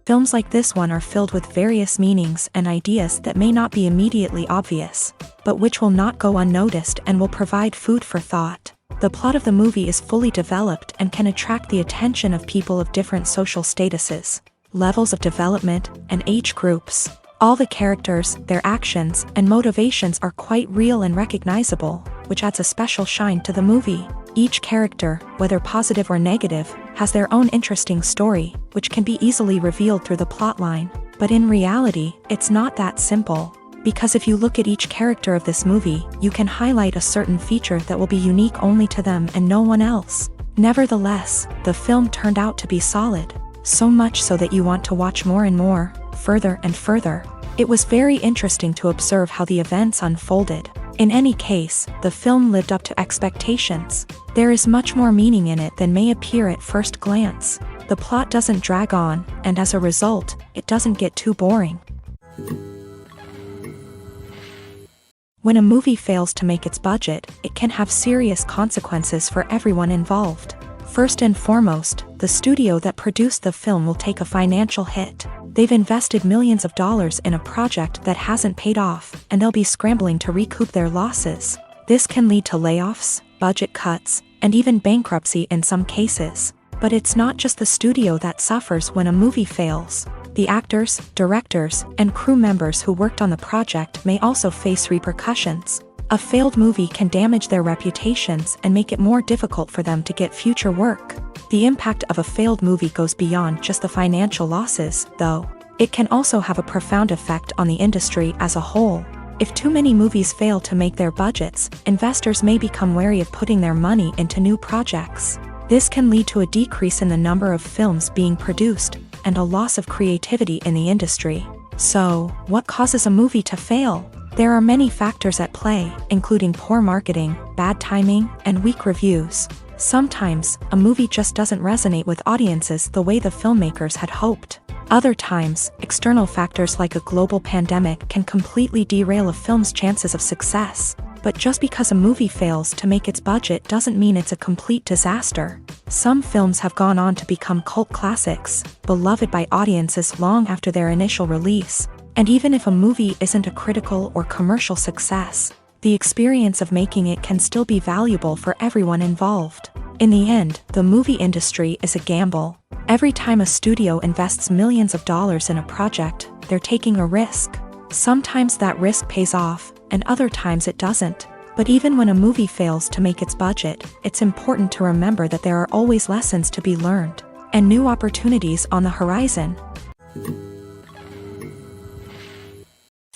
Films like this one are filled with various meanings and ideas that may not be immediately obvious, but which will not go unnoticed and will provide food for thought. The plot of the movie is fully developed and can attract the attention of people of different social statuses, levels of development, and age groups. All the characters, their actions, and motivations are quite real and recognizable, which adds a special shine to the movie. Each character, whether positive or negative, has their own interesting story, which can be easily revealed through the plotline. But in reality, it's not that simple. Because if you look at each character of this movie, you can highlight a certain feature that will be unique only to them and no one else. Nevertheless, the film turned out to be solid. So much so that you want to watch more and more, further and further. It was very interesting to observe how the events unfolded. In any case, the film lived up to expectations. There is much more meaning in it than may appear at first glance. The plot doesn't drag on, and as a result, it doesn't get too boring. When a movie fails to make its budget, it can have serious consequences for everyone involved. First and foremost, the studio that produced the film will take a financial hit. They've invested millions of dollars in a project that hasn't paid off, and they'll be scrambling to recoup their losses. This can lead to layoffs, budget cuts, and even bankruptcy in some cases. But it's not just the studio that suffers when a movie fails. The actors, directors, and crew members who worked on the project may also face repercussions. A failed movie can damage their reputations and make it more difficult for them to get future work. The impact of a failed movie goes beyond just the financial losses, though. It can also have a profound effect on the industry as a whole. If too many movies fail to make their budgets, investors may become wary of putting their money into new projects. This can lead to a decrease in the number of films being produced, and a loss of creativity in the industry. So, what causes a movie to fail? There are many factors at play, including poor marketing, bad timing, and weak reviews. Sometimes, a movie just doesn't resonate with audiences the way the filmmakers had hoped. Other times, external factors like a global pandemic can completely derail a film's chances of success. But just because a movie fails to make its budget doesn't mean it's a complete disaster. Some films have gone on to become cult classics, beloved by audiences long after their initial release. And even if a movie isn't a critical or commercial success, the experience of making it can still be valuable for everyone involved. In the end, the movie industry is a gamble. Every time a studio invests millions of dollars in a project, they're taking a risk. Sometimes that risk pays off, and other times it doesn't. But even when a movie fails to make its budget, it's important to remember that there are always lessons to be learned, and new opportunities on the horizon.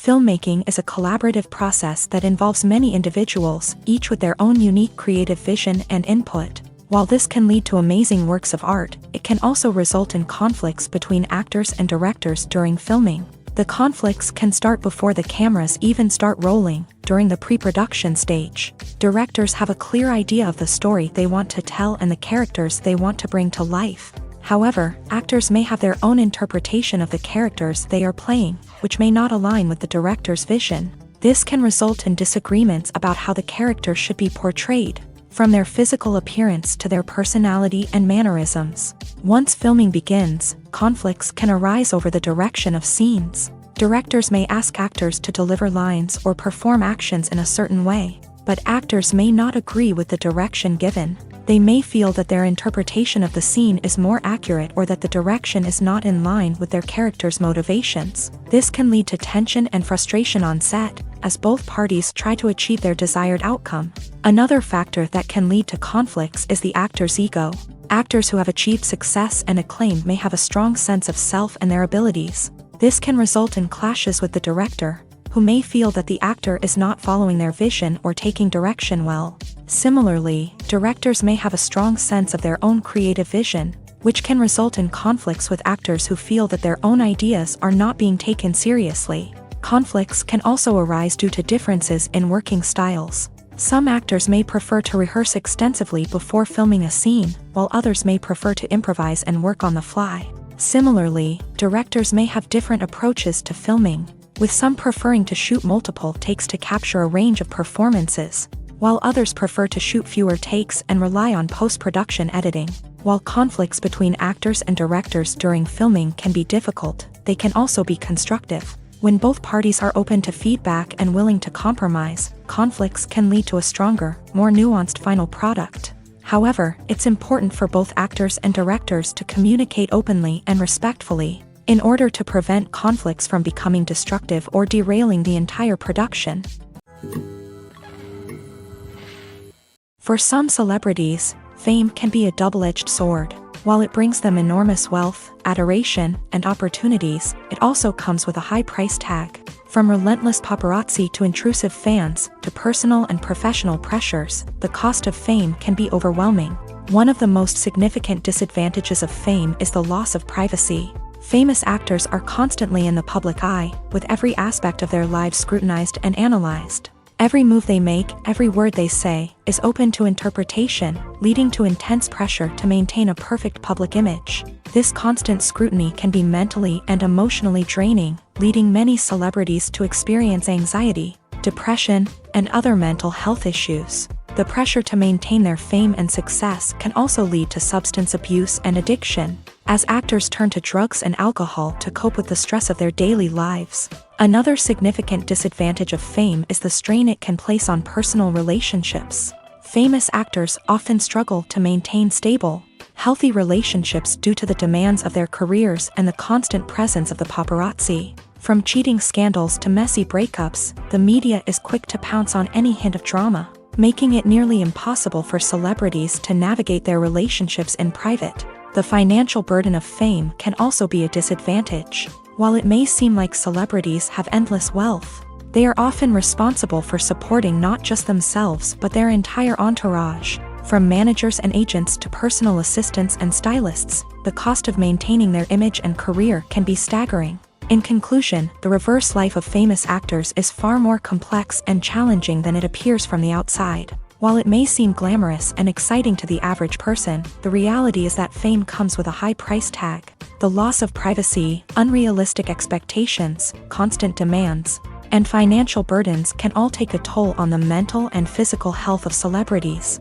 Filmmaking is a collaborative process that involves many individuals, each with their own unique creative vision and input. While this can lead to amazing works of art, it can also result in conflicts between actors and directors during filming. The conflicts can start before the cameras even start rolling, during the pre-production stage. Directors have a clear idea of the story they want to tell and the characters they want to bring to life. However, actors may have their own interpretation of the characters they are playing, which may not align with the director's vision. This can result in disagreements about how the character should be portrayed, from their physical appearance to their personality and mannerisms. Once filming begins, conflicts can arise over the direction of scenes. Directors may ask actors to deliver lines or perform actions in a certain way, but actors may not agree with the direction given. They may feel that their interpretation of the scene is more accurate or that the direction is not in line with their character's motivations. This can lead to tension and frustration on set, as both parties try to achieve their desired outcome. Another factor that can lead to conflicts is the actor's ego. Actors who have achieved success and acclaim may have a strong sense of self and their abilities. This can result in clashes with the director, who may feel that the actor is not following their vision or taking direction well. Similarly, directors may have a strong sense of their own creative vision, which can result in conflicts with actors who feel that their own ideas are not being taken seriously. Conflicts can also arise due to differences in working styles. Some actors may prefer to rehearse extensively before filming a scene, while others may prefer to improvise and work on the fly. Similarly, directors may have different approaches to filming, with some preferring to shoot multiple takes to capture a range of performances, while others prefer to shoot fewer takes and rely on post-production editing. While conflicts between actors and directors during filming can be difficult, they can also be constructive. When both parties are open to feedback and willing to compromise, conflicts can lead to a stronger, more nuanced final product. However, it's important for both actors and directors to communicate openly and respectfully, in order to prevent conflicts from becoming destructive or derailing the entire production. For some celebrities, fame can be a double-edged sword. While it brings them enormous wealth, adoration, and opportunities, it also comes with a high price tag. From relentless paparazzi to intrusive fans, to personal and professional pressures, the cost of fame can be overwhelming. One of the most significant disadvantages of fame is the loss of privacy. Famous actors are constantly in the public eye, with every aspect of their lives scrutinized and analyzed. Every move they make, every word they say, is open to interpretation, leading to intense pressure to maintain a perfect public image. This constant scrutiny can be mentally and emotionally draining, leading many celebrities to experience anxiety, depression, and other mental health issues. The pressure to maintain their fame and success can also lead to substance abuse and addiction, as actors turn to drugs and alcohol to cope with the stress of their daily lives. Another significant disadvantage of fame is the strain it can place on personal relationships. Famous actors often struggle to maintain stable, healthy relationships due to the demands of their careers and the constant presence of the paparazzi. From cheating scandals to messy breakups, the media is quick to pounce on any hint of drama, making it nearly impossible for celebrities to navigate their relationships in private. The financial burden of fame can also be a disadvantage. While it may seem like celebrities have endless wealth, they are often responsible for supporting not just themselves but their entire entourage. From managers and agents to personal assistants and stylists, the cost of maintaining their image and career can be staggering. In conclusion, the reverse life of famous actors is far more complex and challenging than it appears from the outside. While it may seem glamorous and exciting to the average person, the reality is that fame comes with a high price tag. The loss of privacy, unrealistic expectations, constant demands, and financial burdens can all take a toll on the mental and physical health of celebrities.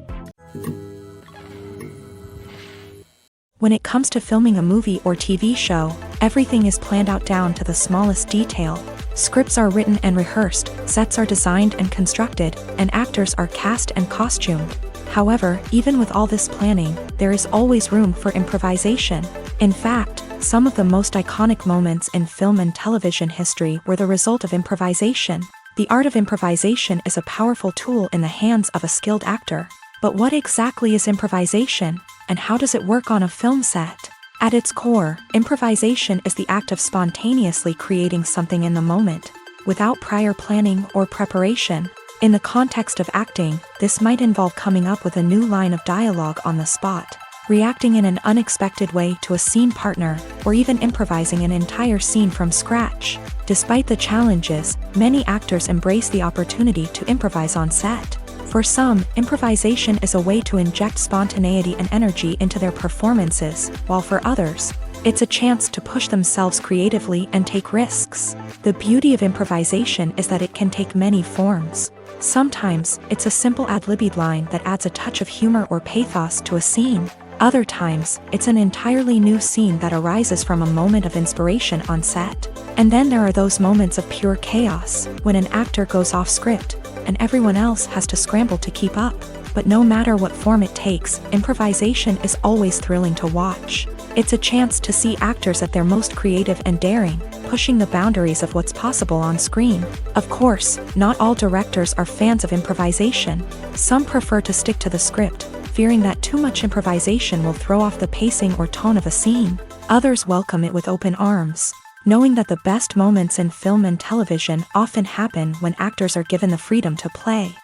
When it comes to filming a movie or TV show, everything is planned out down to the smallest detail. Scripts are written and rehearsed, sets are designed and constructed, and actors are cast and costumed. However, even with all this planning, there is always room for improvisation. In fact, some of the most iconic moments in film and television history were the result of improvisation. The art of improvisation is a powerful tool in the hands of a skilled actor. But what exactly is improvisation, and how does it work on a film set? At its core, improvisation is the act of spontaneously creating something in the moment, without prior planning or preparation. In the context of acting, this might involve coming up with a new line of dialogue on the spot, reacting in an unexpected way to a scene partner, or even improvising an entire scene from scratch. Despite the challenges, many actors embrace the opportunity to improvise on set. For some, improvisation is a way to inject spontaneity and energy into their performances, while for others, it's a chance to push themselves creatively and take risks. The beauty of improvisation is that it can take many forms. Sometimes, it's a simple ad-libbed line that adds a touch of humor or pathos to a scene. Other times, it's an entirely new scene that arises from a moment of inspiration on set. And then there are those moments of pure chaos, when an actor goes off script, and everyone else has to scramble to keep up. But no matter what form it takes, improvisation is always thrilling to watch. It's a chance to see actors at their most creative and daring, pushing the boundaries of what's possible on screen. Of course, not all directors are fans of improvisation. Some prefer to stick to the script, fearing that too much improvisation will throw off the pacing or tone of a scene. Others welcome it with open arms, knowing that the best moments in film and television often happen when actors are given the freedom to play.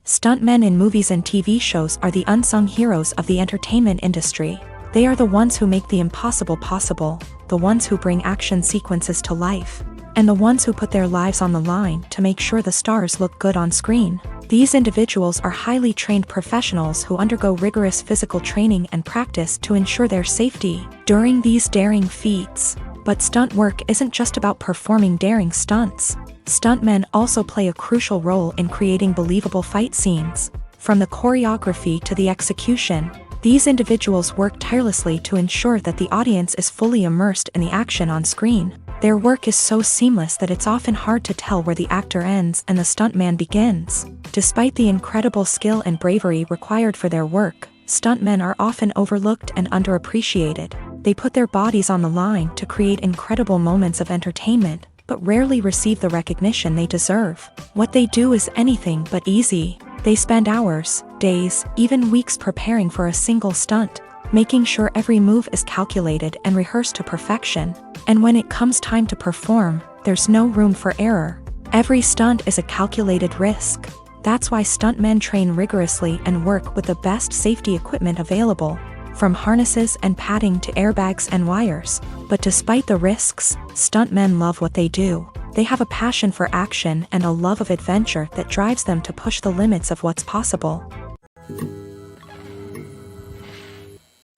Stuntmen in movies and TV shows are the unsung heroes of the entertainment industry. They are the ones who make the impossible possible, the ones who bring action sequences to life, and the ones who put their lives on the line to make sure the stars look good on screen. These individuals are highly trained professionals who undergo rigorous physical training and practice to ensure their safety during these daring feats. But stunt work isn't just about performing daring stunts. Stuntmen also play a crucial role in creating believable fight scenes. From the choreography to the execution, these individuals work tirelessly to ensure that the audience is fully immersed in the action on screen. Their work is so seamless that it's often hard to tell where the actor ends and the stuntman begins. Despite the incredible skill and bravery required for their work, stuntmen are often overlooked and underappreciated. They put their bodies on the line to create incredible moments of entertainment, but rarely receive the recognition they deserve. What they do is anything but easy. They spend hours, days, even weeks preparing for a single stunt, making sure every move is calculated and rehearsed to perfection. And when it comes time to perform, there's no room for error. Every stunt is a calculated risk. That's why stuntmen train rigorously and work with the best safety equipment available, from harnesses and padding to airbags and wires. But despite the risks, stuntmen love what they do. They have a passion for action and a love of adventure that drives them to push the limits of what's possible.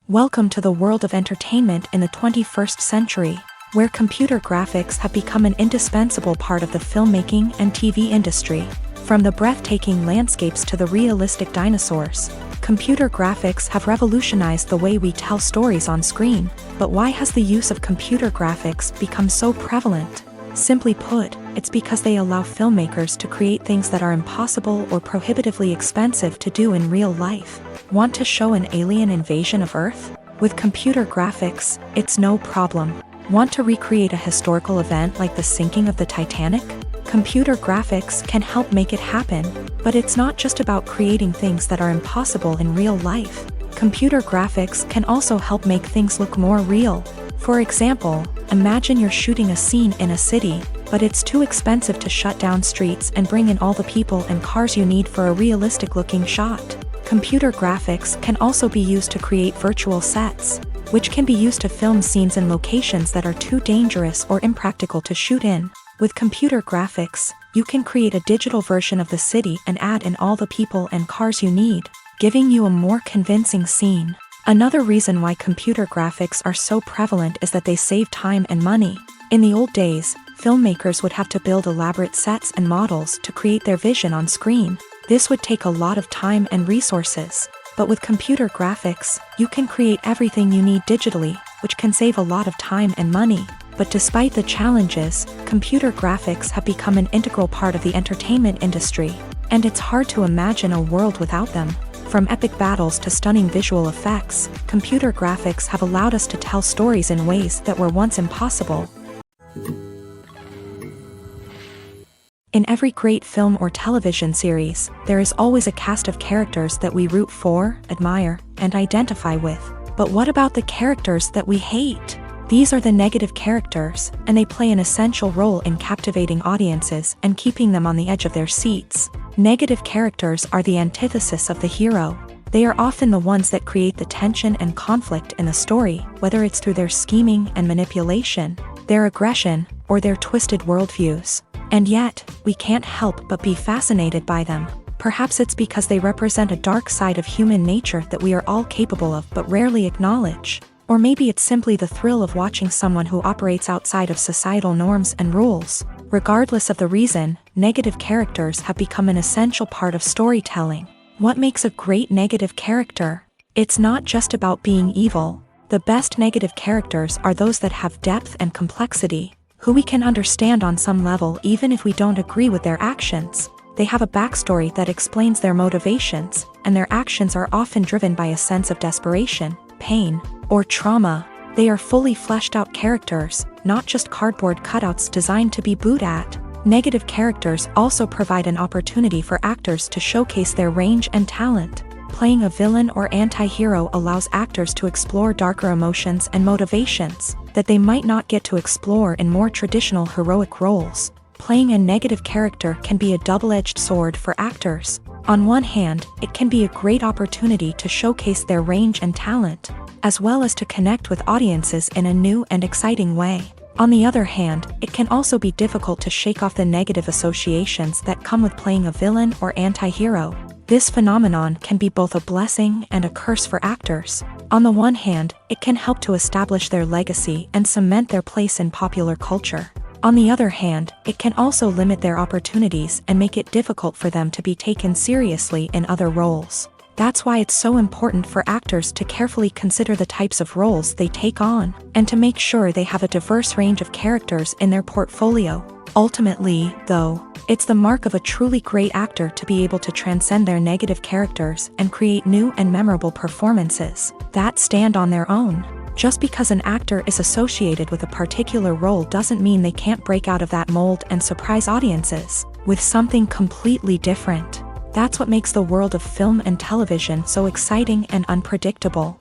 Welcome to the world of entertainment in the 21st century, where computer graphics have become an indispensable part of the filmmaking and TV industry. From the breathtaking landscapes to the realistic dinosaurs, computer graphics have revolutionized the way we tell stories on screen. But why has the use of computer graphics become so prevalent? Simply put, it's because they allow filmmakers to create things that are impossible or prohibitively expensive to do in real life. Want to show an alien invasion of Earth? With computer graphics, it's no problem. Want to recreate a historical event like the sinking of the Titanic? Computer graphics can help make it happen, but it's not just about creating things that are impossible in real life. Computer graphics can also help make things look more real. For example, imagine you're shooting a scene in a city, but it's too expensive to shut down streets and bring in all the people and cars you need for a realistic-looking shot. Computer graphics can also be used to create virtual sets, which can be used to film scenes in locations that are too dangerous or impractical to shoot in. With computer graphics, you can create a digital version of the city and add in all the people and cars you need, giving you a more convincing scene. Another reason why computer graphics are so prevalent is that they save time and money. In the old days, filmmakers would have to build elaborate sets and models to create their vision on screen. This would take a lot of time and resources. But with computer graphics, you can create everything you need digitally, which can save a lot of time and money. But despite the challenges, computer graphics have become an integral part of the entertainment industry, and it's hard to imagine a world without them. From epic battles to stunning visual effects, computer graphics have allowed us to tell stories in ways that were once impossible. In every great film or television series, there is always a cast of characters that we root for, admire, and identify with. But what about the characters that we hate? These are the negative characters, and they play an essential role in captivating audiences and keeping them on the edge of their seats. Negative characters are the antithesis of the hero. They are often the ones that create the tension and conflict in the story, whether it's through their scheming and manipulation, their aggression, or their twisted worldviews. And yet, we can't help but be fascinated by them. Perhaps it's because they represent a dark side of human nature that we are all capable of but rarely acknowledge. Or maybe it's simply the thrill of watching someone who operates outside of societal norms and rules. Regardless of the reason, negative characters have become an essential part of storytelling. What makes a great negative character? It's not just about being evil. The best negative characters are those that have depth and complexity, who we can understand on some level even if we don't agree with their actions. They have a backstory that explains their motivations, and their actions are often driven by a sense of desperation, pain, or trauma. They are fully fleshed out characters, not just cardboard cutouts designed to be booed at. Negative characters also provide an opportunity for actors to showcase their range and talent. Playing a villain or anti-hero allows actors to explore darker emotions and motivations that they might not get to explore in more traditional heroic roles. Playing a negative character can be a double-edged sword for actors. On one hand, it can be a great opportunity to showcase their range and talent, as well as to connect with audiences in a new and exciting way. On the other hand, it can also be difficult to shake off the negative associations that come with playing a villain or anti-hero. This phenomenon can be both a blessing and a curse for actors. On the one hand, it can help to establish their legacy and cement their place in popular culture. On the other hand, it can also limit their opportunities and make it difficult for them to be taken seriously in other roles. That's why it's so important for actors to carefully consider the types of roles they take on, and to make sure they have a diverse range of characters in their portfolio. Ultimately, though, it's the mark of a truly great actor to be able to transcend their negative characters and create new and memorable performances that stand on their own. Just because an actor is associated with a particular role doesn't mean they can't break out of that mold and surprise audiences with something completely different. That's what makes the world of film and television so exciting and unpredictable.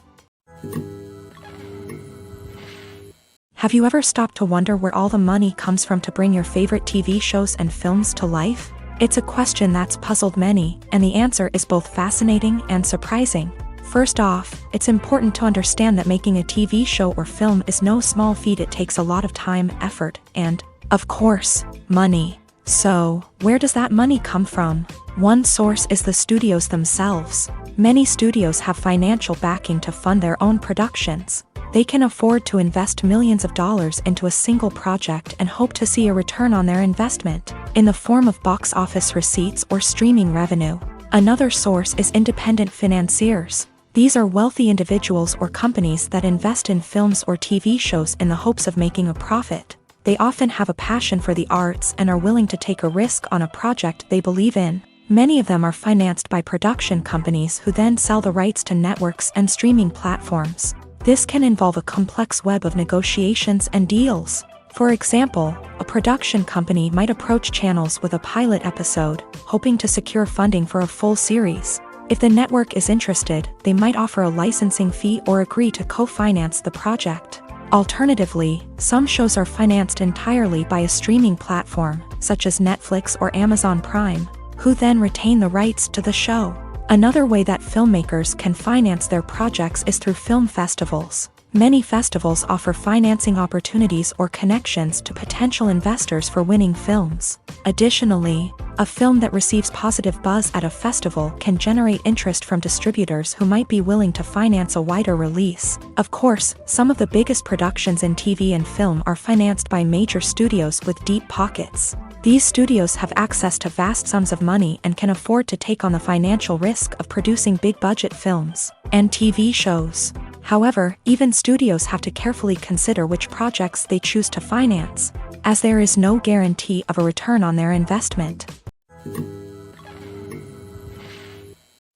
Have you ever stopped to wonder where all the money comes from to bring your favorite TV shows and films to life? It's a question that's puzzled many, and the answer is both fascinating and surprising. First off, it's important to understand that making a TV show or film is no small feat. It takes a lot of time, effort, and, of course, money. So, where does that money come from? One source is the studios themselves. Many studios have financial backing to fund their own productions. They can afford to invest millions of dollars into a single project and hope to see a return on their investment, in the form of box office receipts or streaming revenue. Another source is independent financiers. These are wealthy individuals or companies that invest in films or TV shows in the hopes of making a profit. They often have a passion for the arts and are willing to take a risk on a project they believe in. Many of them are financed by production companies who then sell the rights to networks and streaming platforms. This can involve a complex web of negotiations and deals. For example, a production company might approach channels with a pilot episode, hoping to secure funding for a full series. If the network is interested, they might offer a licensing fee or agree to co-finance the project. Alternatively, some shows are financed entirely by a streaming platform, such as Netflix or Amazon Prime, who then retain the rights to the show. Another way that filmmakers can finance their projects is through film festivals. Many festivals offer financing opportunities or connections to potential investors for winning films. Additionally, a film that receives positive buzz at a festival can generate interest from distributors who might be willing to finance a wider release. Of course, some of the biggest productions in TV and film are financed by major studios with deep pockets. These studios have access to vast sums of money and can afford to take on the financial risk of producing big-budget films and TV shows. However, even studios have to carefully consider which projects they choose to finance, as there is no guarantee of a return on their investment.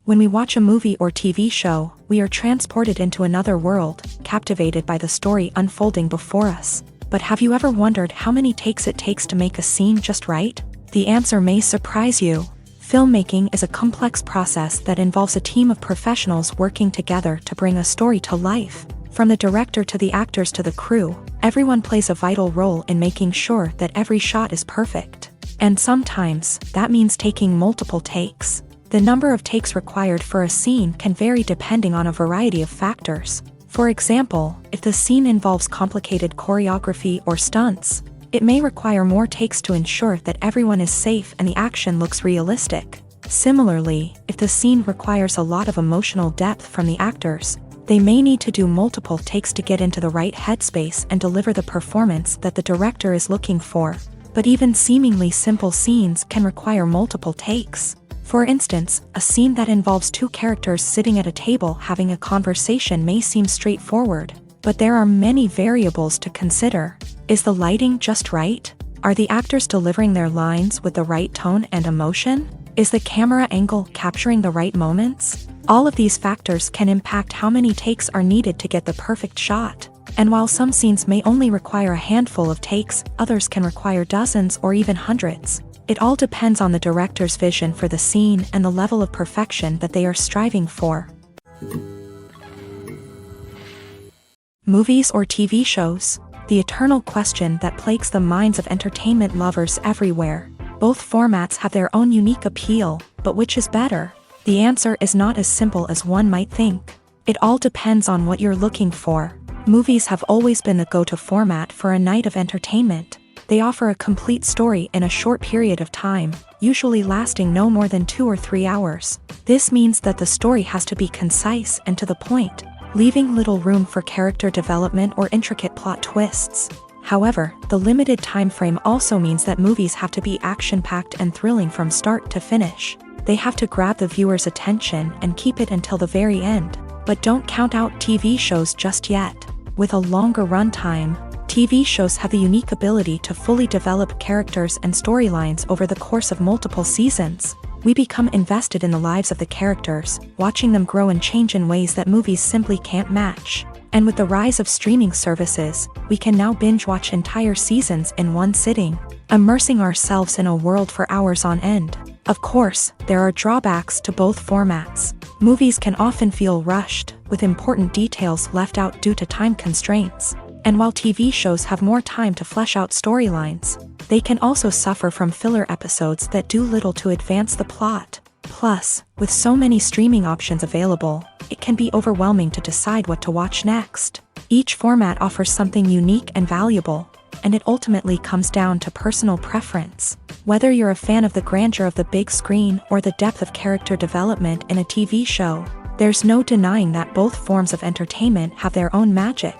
When we watch a movie or TV show, we are transported into another world, captivated by the story unfolding before us. But have you ever wondered how many takes it takes to make a scene just right? The answer may surprise you. Filmmaking is a complex process that involves a team of professionals working together to bring a story to life. From the director to the actors to the crew, everyone plays a vital role in making sure that every shot is perfect. And sometimes, that means taking multiple takes. The number of takes required for a scene can vary depending on a variety of factors. For example, if the scene involves complicated choreography or stunts, it may require more takes to ensure that everyone is safe and the action looks realistic. Similarly, if the scene requires a lot of emotional depth from the actors, they may need to do multiple takes to get into the right headspace and deliver the performance that the director is looking for. But even seemingly simple scenes can require multiple takes. For instance, a scene that involves two characters sitting at a table having a conversation may seem straightforward, but there are many variables to consider. Is the lighting just right? Are the actors delivering their lines with the right tone and emotion? Is the camera angle capturing the right moments? All of these factors can impact how many takes are needed to get the perfect shot. And while some scenes may only require a handful of takes, others can require dozens or even hundreds. It all depends on the director's vision for the scene and the level of perfection that they are striving for. Movies or TV shows? The eternal question that plagues the minds of entertainment lovers everywhere. Both formats have their own unique appeal, but which is better? The answer is not as simple as one might think. It all depends on what you're looking for. Movies have always been the go-to format for a night of entertainment. They offer a complete story in a short period of time, usually lasting no more than 2 or 3 hours. This means that the story has to be concise and to the point, leaving little room for character development or intricate plot twists. However, the limited time frame also means that movies have to be action-packed and thrilling from start to finish. They have to grab the viewer's attention and keep it until the very end. But don't count out TV shows just yet. With a longer runtime, TV shows have the unique ability to fully develop characters and storylines over the course of multiple seasons. We become invested in the lives of the characters, watching them grow and change in ways that movies simply can't match. And with the rise of streaming services, we can now binge-watch entire seasons in one sitting, immersing ourselves in a world for hours on end. Of course, there are drawbacks to both formats. Movies can often feel rushed, with important details left out due to time constraints. And while TV shows have more time to flesh out storylines, they can also suffer from filler episodes that do little to advance the plot. Plus, with so many streaming options available, it can be overwhelming to decide what to watch next. Each format offers something unique and valuable, and it ultimately comes down to personal preference. Whether you're a fan of the grandeur of the big screen or the depth of character development in a TV show, there's no denying that both forms of entertainment have their own magic.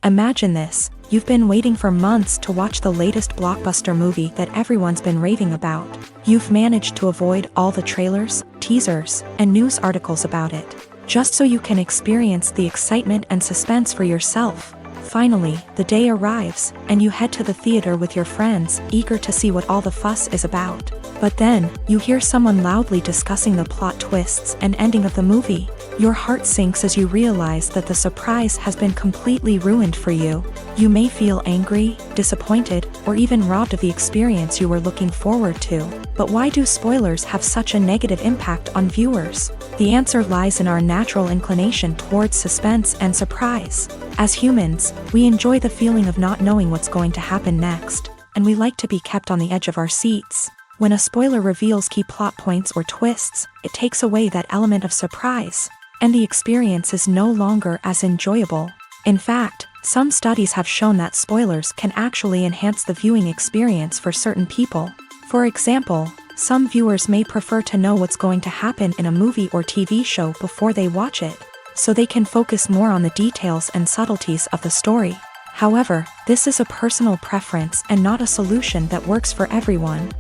Imagine this: you've been waiting for months to watch the latest blockbuster movie that everyone's been raving about. You've managed to avoid all the trailers, teasers, and news articles about it, just so you can experience the excitement and suspense for yourself. Finally, the day arrives, and you head to the theater with your friends, eager to see what all the fuss is about. But then, you hear someone loudly discussing the plot twists and ending of the movie. Your heart sinks as you realize that the surprise has been completely ruined for you. You may feel angry, disappointed, or even robbed of the experience you were looking forward to. But why do spoilers have such a negative impact on viewers? The answer lies in our natural inclination towards suspense and surprise. As humans, we enjoy the feeling of not knowing what's going to happen next, and we like to be kept on the edge of our seats. When a spoiler reveals key plot points or twists, it takes away that element of surprise, and the experience is no longer as enjoyable. In fact, some studies have shown that spoilers can actually enhance the viewing experience for certain people. For example, some viewers may prefer to know what's going to happen in a movie or TV show before they watch it, so they can focus more on the details and subtleties of the story. However, this is a personal preference and not a solution that works for everyone.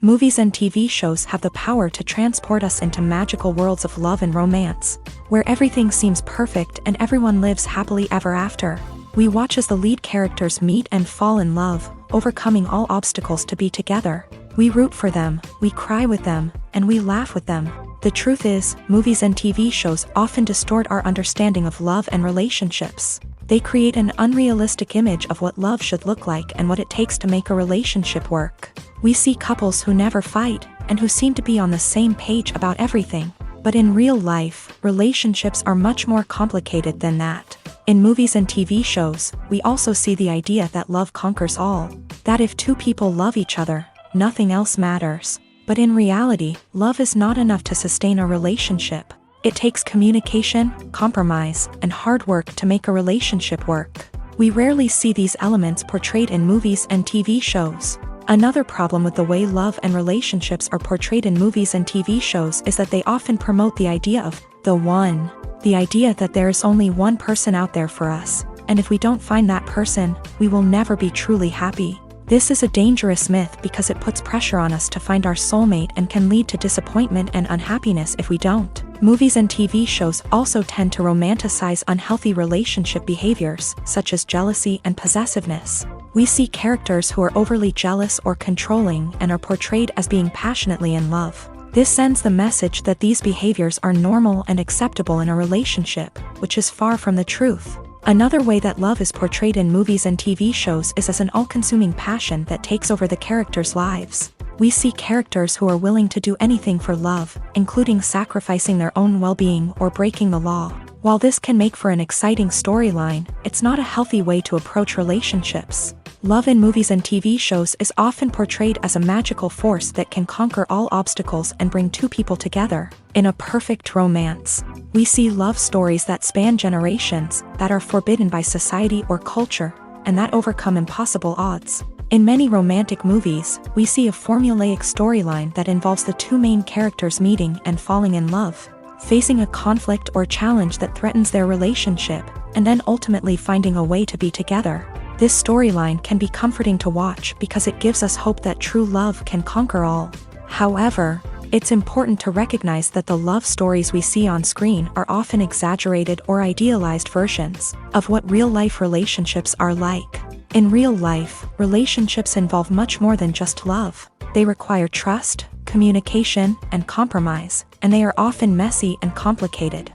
Movies and TV shows have the power to transport us into magical worlds of love and romance, where everything seems perfect and everyone lives happily ever after. We watch as the lead characters meet and fall in love, overcoming all obstacles to be together. We root for them, we cry with them, and we laugh with them. The truth is, movies and TV shows often distort our understanding of love and relationships. They create an unrealistic image of what love should look like and what it takes to make a relationship work. We see couples who never fight, and who seem to be on the same page about everything. But in real life, relationships are much more complicated than that. In movies and TV shows, we also see the idea that love conquers all. That if two people love each other, nothing else matters. But in reality, love is not enough to sustain a relationship. It takes communication, compromise, and hard work to make a relationship work. We rarely see these elements portrayed in movies and TV shows. Another problem with the way love and relationships are portrayed in movies and TV shows is that they often promote the idea of the one. The idea that there is only one person out there for us, and if we don't find that person, we will never be truly happy. This is a dangerous myth because it puts pressure on us to find our soulmate and can lead to disappointment and unhappiness if we don't. Movies and TV shows also tend to romanticize unhealthy relationship behaviors, such as jealousy and possessiveness. We see characters who are overly jealous or controlling and are portrayed as being passionately in love. This sends the message that these behaviors are normal and acceptable in a relationship, which is far from the truth. Another way that love is portrayed in movies and TV shows is as an all-consuming passion that takes over the characters' lives. We see characters who are willing to do anything for love, including sacrificing their own well-being or breaking the law. While this can make for an exciting storyline, it's not a healthy way to approach relationships. Love in movies and TV shows is often portrayed as a magical force that can conquer all obstacles and bring two people together. In a perfect romance, we see love stories that span generations, that are forbidden by society or culture, and that overcome impossible odds. In many romantic movies, we see a formulaic storyline that involves the two main characters meeting and falling in love. facing a conflict or challenge that threatens their relationship, and then ultimately finding a way to be together. This storyline can be comforting to watch because it gives us hope that true love can conquer all. However, it's important to recognize that the love stories we see on screen are often exaggerated or idealized versions of what real-life relationships are like. In real life, relationships involve much more than just love. They require trust, communication, and compromise, and they are often messy and complicated.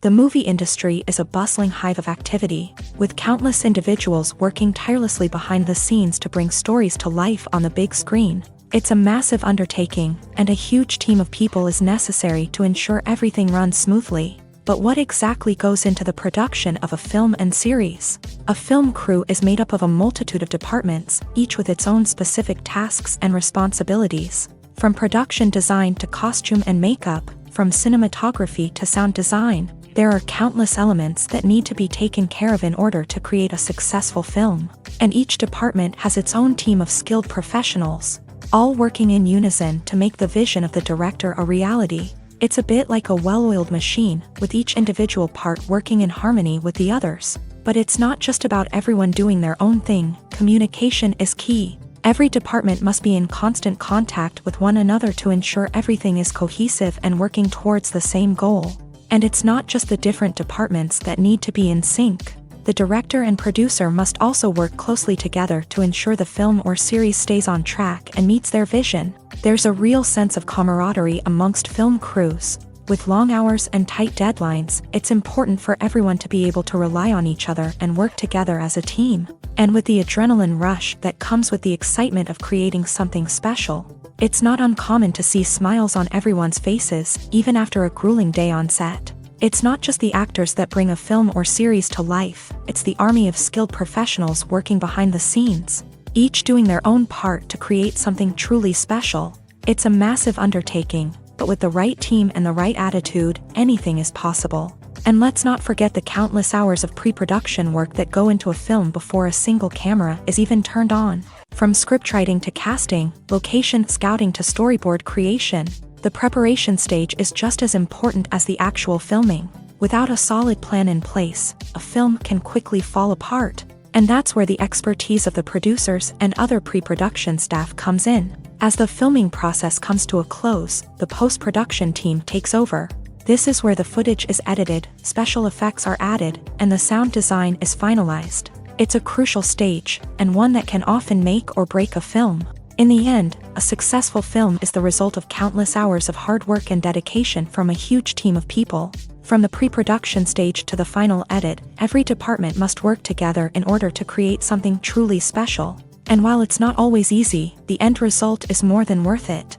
The movie industry is a bustling hive of activity, with countless individuals working tirelessly behind the scenes to bring stories to life on the big screen. It's a massive undertaking, and a huge team of people is necessary to ensure everything runs smoothly. But what exactly goes into the production of a film and series? A film crew is made up of a multitude of departments, each with its own specific tasks and responsibilities. From production design to costume and makeup, from cinematography to sound design, there are countless elements that need to be taken care of in order to create a successful film. And each department has its own team of skilled professionals, all working in unison to make the vision of the director a reality. It's a bit like a well-oiled machine, with each individual part working in harmony with the others. But it's not just about everyone doing their own thing. Communication is key. Every department must be in constant contact with one another to ensure everything is cohesive and working towards the same goal. And it's not just the different departments that need to be in sync. The director and producer must also work closely together to ensure the film or series stays on track and meets their vision. There's a real sense of camaraderie amongst film crews. With long hours and tight deadlines, it's important for everyone to be able to rely on each other and work together as a team. And with the adrenaline rush that comes with the excitement of creating something special, it's not uncommon to see smiles on everyone's faces, even after a grueling day on set. It's not just the actors that bring a film or series to life, it's the army of skilled professionals working behind the scenes, each doing their own part to create something truly special. It's a massive undertaking, but with the right team and the right attitude, anything is possible. And let's not forget the countless hours of pre-production work that go into a film before a single camera is even turned on. From scriptwriting to casting, location scouting to storyboard creation, the preparation stage is just as important as the actual filming. Without a solid plan in place, a film can quickly fall apart. And that's where the expertise of the producers and other pre-production staff comes in. As the filming process comes to a close, the post-production team takes over. This is where the footage is edited, special effects are added, and the sound design is finalized. It's a crucial stage, and one that can often make or break a film. In the end, a successful film is the result of countless hours of hard work and dedication from a huge team of people. From the pre-production stage to the final edit, every department must work together in order to create something truly special. And while it's not always easy, the end result is more than worth it.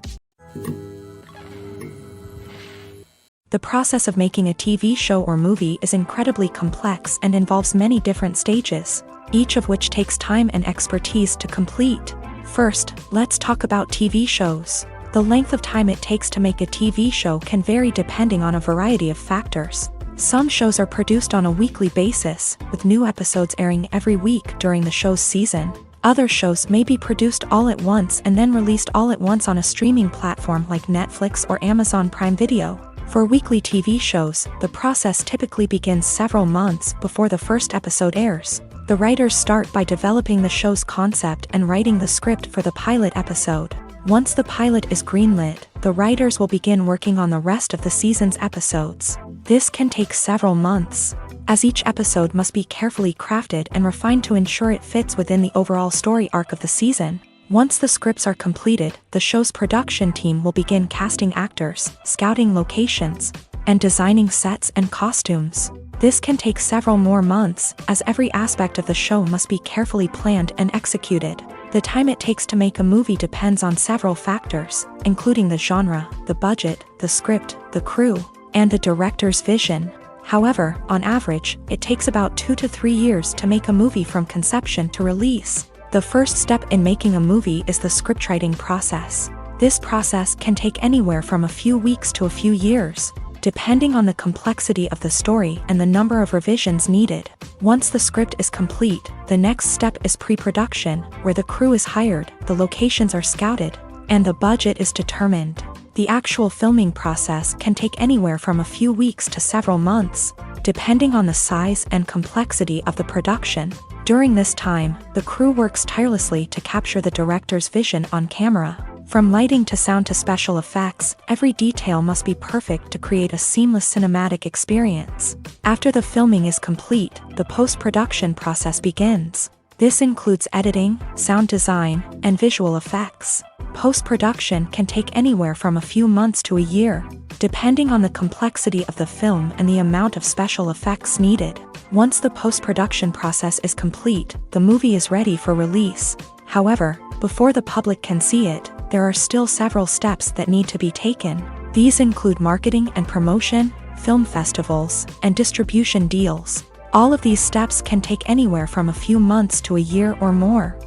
The process of making a TV show or movie is incredibly complex and involves many different stages, each of which takes time and expertise to complete. First, let's talk about TV shows. The length of time it takes to make a TV show can vary depending on a variety of factors. Some shows are produced on a weekly basis, with new episodes airing every week during the show's season. Other shows may be produced all at once and then released all at once on a streaming platform like Netflix or Amazon Prime Video. For weekly TV shows, the process typically begins several months before the first episode airs. The writers start by developing the show's concept and writing the script for the pilot episode. Once the pilot is greenlit, the writers will begin working on the rest of the season's episodes. This can take several months, as each episode must be carefully crafted and refined to ensure it fits within the overall story arc of the season. Once the scripts are completed, the show's production team will begin casting actors, scouting locations, and designing sets and costumes. This can take several more months, as every aspect of the show must be carefully planned and executed. The time it takes to make a movie depends on several factors, including the genre, the budget, the script, the crew, and the director's vision. However, on average, it takes about 2 to 3 years to make a movie from conception to release. The first step in making a movie is the scriptwriting process. This process can take anywhere from a few weeks to a few years, depending on the complexity of the story and the number of revisions needed. Once the script is complete, the next step is pre-production, where the crew is hired, the locations are scouted, and the budget is determined. The actual filming process can take anywhere from a few weeks to several months, depending on the size and complexity of the production. During this time, the crew works tirelessly to capture the director's vision on camera. From lighting to sound to special effects, every detail must be perfect to create a seamless cinematic experience. After the filming is complete, the post-production process begins. This includes editing, sound design, and visual effects. Post-production can take anywhere from a few months to a year, depending on the complexity of the film and the amount of special effects needed. Once the post-production process is complete, the movie is ready for release. However, before the public can see it, there are still several steps that need to be taken. These include marketing and promotion, film festivals, and distribution deals. All of these steps can take anywhere from a few months to a year or more.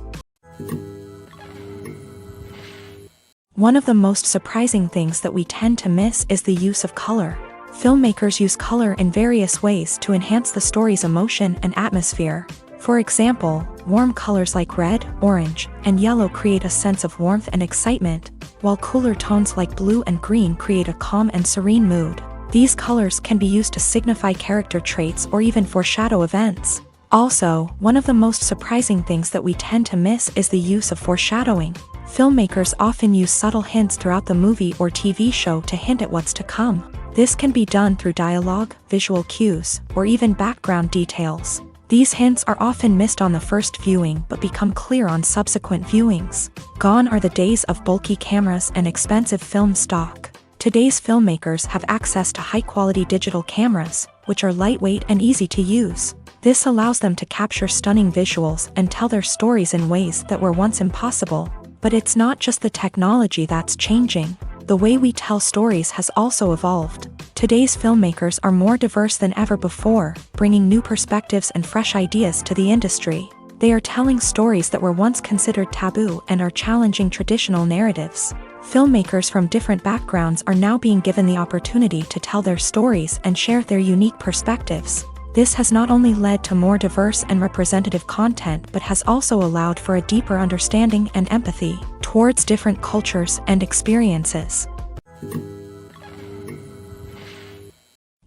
One of the most surprising things that we tend to miss is the use of color. Filmmakers use color in various ways to enhance the story's emotion and atmosphere. For example, warm colors like red, orange, and yellow create a sense of warmth and excitement, while cooler tones like blue and green create a calm and serene mood. These colors can be used to signify character traits or even foreshadow events. Also, one of the most surprising things that we tend to miss is the use of foreshadowing. Filmmakers often use subtle hints throughout the movie or TV show to hint at what's to come. This can be done through dialogue, visual cues, or even background details. These hints are often missed on the first viewing but become clear on subsequent viewings. Gone are the days of bulky cameras and expensive film stock. Today's filmmakers have access to high-quality digital cameras, which are lightweight and easy to use. This allows them to capture stunning visuals and tell their stories in ways that were once impossible. But it's not just the technology that's changing. The way we tell stories has also evolved. Today's filmmakers are more diverse than ever before, bringing new perspectives and fresh ideas to the industry. They are telling stories that were once considered taboo and are challenging traditional narratives. Filmmakers from different backgrounds are now being given the opportunity to tell their stories and share their unique perspectives. This has not only led to more diverse and representative content but has also allowed for a deeper understanding and empathy towards different cultures and experiences.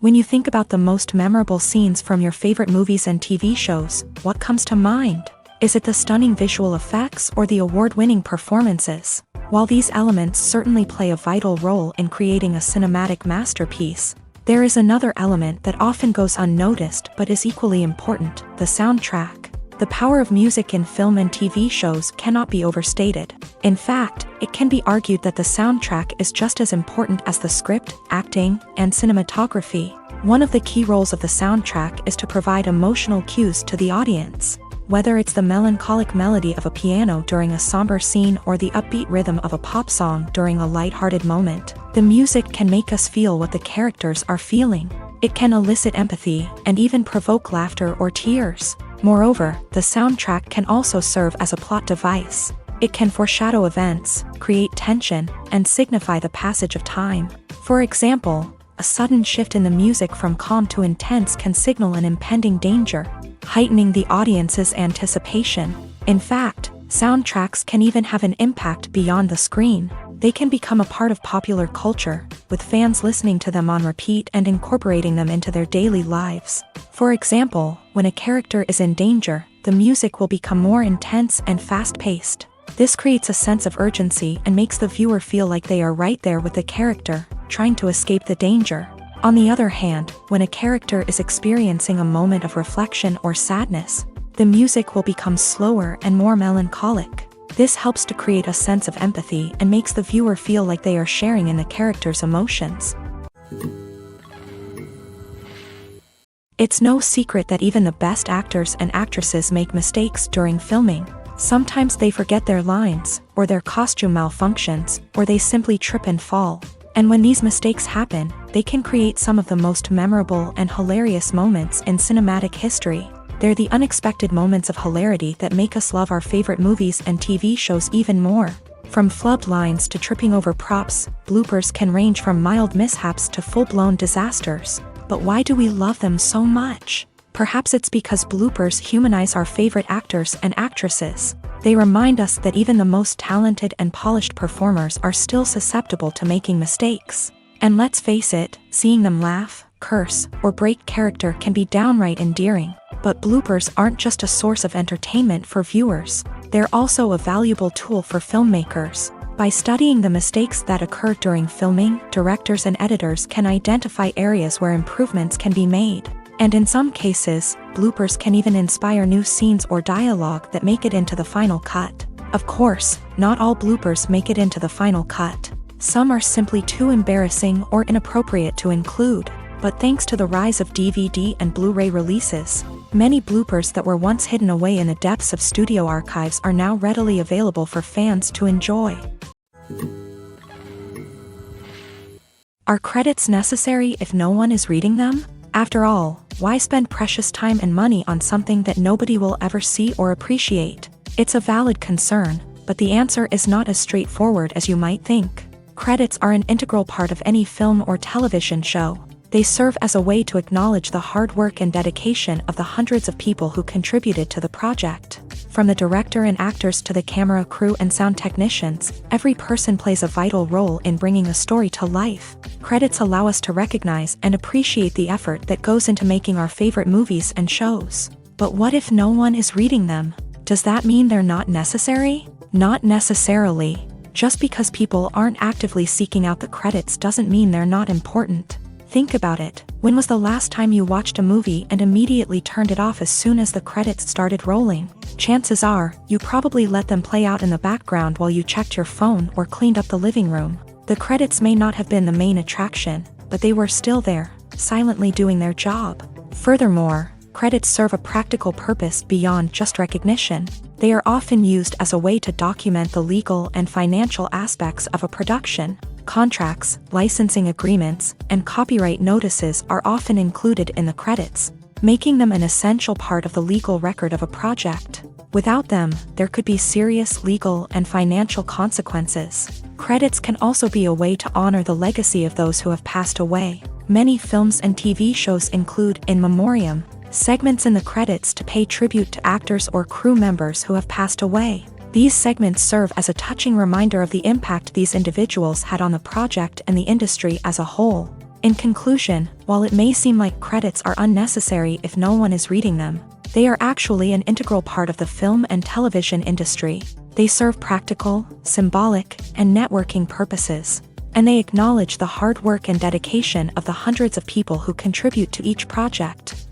When you think about the most memorable scenes from your favorite movies and TV shows, what comes to mind? Is it the stunning visual effects or the award-winning performances? While these elements certainly play a vital role in creating a cinematic masterpiece, there is another element that often goes unnoticed but is equally important: the soundtrack. The power of music in film and TV shows cannot be overstated. In fact, it can be argued that the soundtrack is just as important as the script, acting, and cinematography. One of the key roles of the soundtrack is to provide emotional cues to the audience. Whether it's the melancholic melody of a piano during a somber scene or the upbeat rhythm of a pop song during a lighthearted moment, the music can make us feel what the characters are feeling. It can elicit empathy and even provoke laughter or tears. Moreover, the soundtrack can also serve as a plot device. It can foreshadow events, create tension, and signify the passage of time. For example, a sudden shift in the music from calm to intense can signal an impending danger, heightening the audience's anticipation. In fact, soundtracks can even have an impact beyond the screen. They can become a part of popular culture, with fans listening to them on repeat and incorporating them into their daily lives. For example, when a character is in danger, the music will become more intense and fast-paced. This creates a sense of urgency and makes the viewer feel like they are right there with the character, trying to escape the danger. On the other hand, when a character is experiencing a moment of reflection or sadness, the music will become slower and more melancholic. This helps to create a sense of empathy and makes the viewer feel like they are sharing in the character's emotions. It's no secret that even the best actors and actresses make mistakes during filming. Sometimes they forget their lines, or their costume malfunctions, or they simply trip and fall. And when these mistakes happen, they can create some of the most memorable and hilarious moments in cinematic history. They're the unexpected moments of hilarity that make us love our favorite movies and TV shows even more. From flubbed lines to tripping over props, bloopers can range from mild mishaps to full-blown disasters. But why do we love them so much? Perhaps it's because bloopers humanize our favorite actors and actresses. They remind us that even the most talented and polished performers are still susceptible to making mistakes. And let's face it, seeing them laugh, curse, or break character can be downright endearing. But bloopers aren't just a source of entertainment for viewers. They're also a valuable tool for filmmakers. By studying the mistakes that occur during filming, directors and editors can identify areas where improvements can be made. And in some cases, bloopers can even inspire new scenes or dialogue that make it into the final cut. Of course, not all bloopers make it into the final cut. Some are simply too embarrassing or inappropriate to include. But thanks to the rise of DVD and Blu-ray releases, many bloopers that were once hidden away in the depths of studio archives are now readily available for fans to enjoy. Are credits necessary if no one is reading them? After all, why spend precious time and money on something that nobody will ever see or appreciate? It's a valid concern, but the answer is not as straightforward as you might think. Credits are an integral part of any film or television show. They serve as a way to acknowledge the hard work and dedication of the hundreds of people who contributed to the project. From the director and actors to the camera crew and sound technicians, every person plays a vital role in bringing a story to life. Credits allow us to recognize and appreciate the effort that goes into making our favorite movies and shows. But what if no one is reading them? Does that mean they're not necessary? Not necessarily. Just because people aren't actively seeking out the credits doesn't mean they're not important. Think about it. When was the last time you watched a movie and immediately turned it off as soon as the credits started rolling? Chances are, you probably let them play out in the background while you checked your phone or cleaned up the living room. The credits may not have been the main attraction, but they were still there, silently doing their job. Furthermore, credits serve a practical purpose beyond just recognition. They are often used as a way to document the legal and financial aspects of a production. Contracts, licensing agreements, and copyright notices are often included in the credits, making them an essential part of the legal record of a project. Without them, there could be serious legal and financial consequences. Credits can also be a way to honor the legacy of those who have passed away. Many films and TV shows include in memoriam segments in the credits to pay tribute to actors or crew members who have passed away. These segments serve as a touching reminder of the impact these individuals had on the project and the industry as a whole. In conclusion, while it may seem like credits are unnecessary if no one is reading them, they are actually an integral part of the film and television industry. They serve practical, symbolic, and networking purposes, and they acknowledge the hard work and dedication of the hundreds of people who contribute to each project.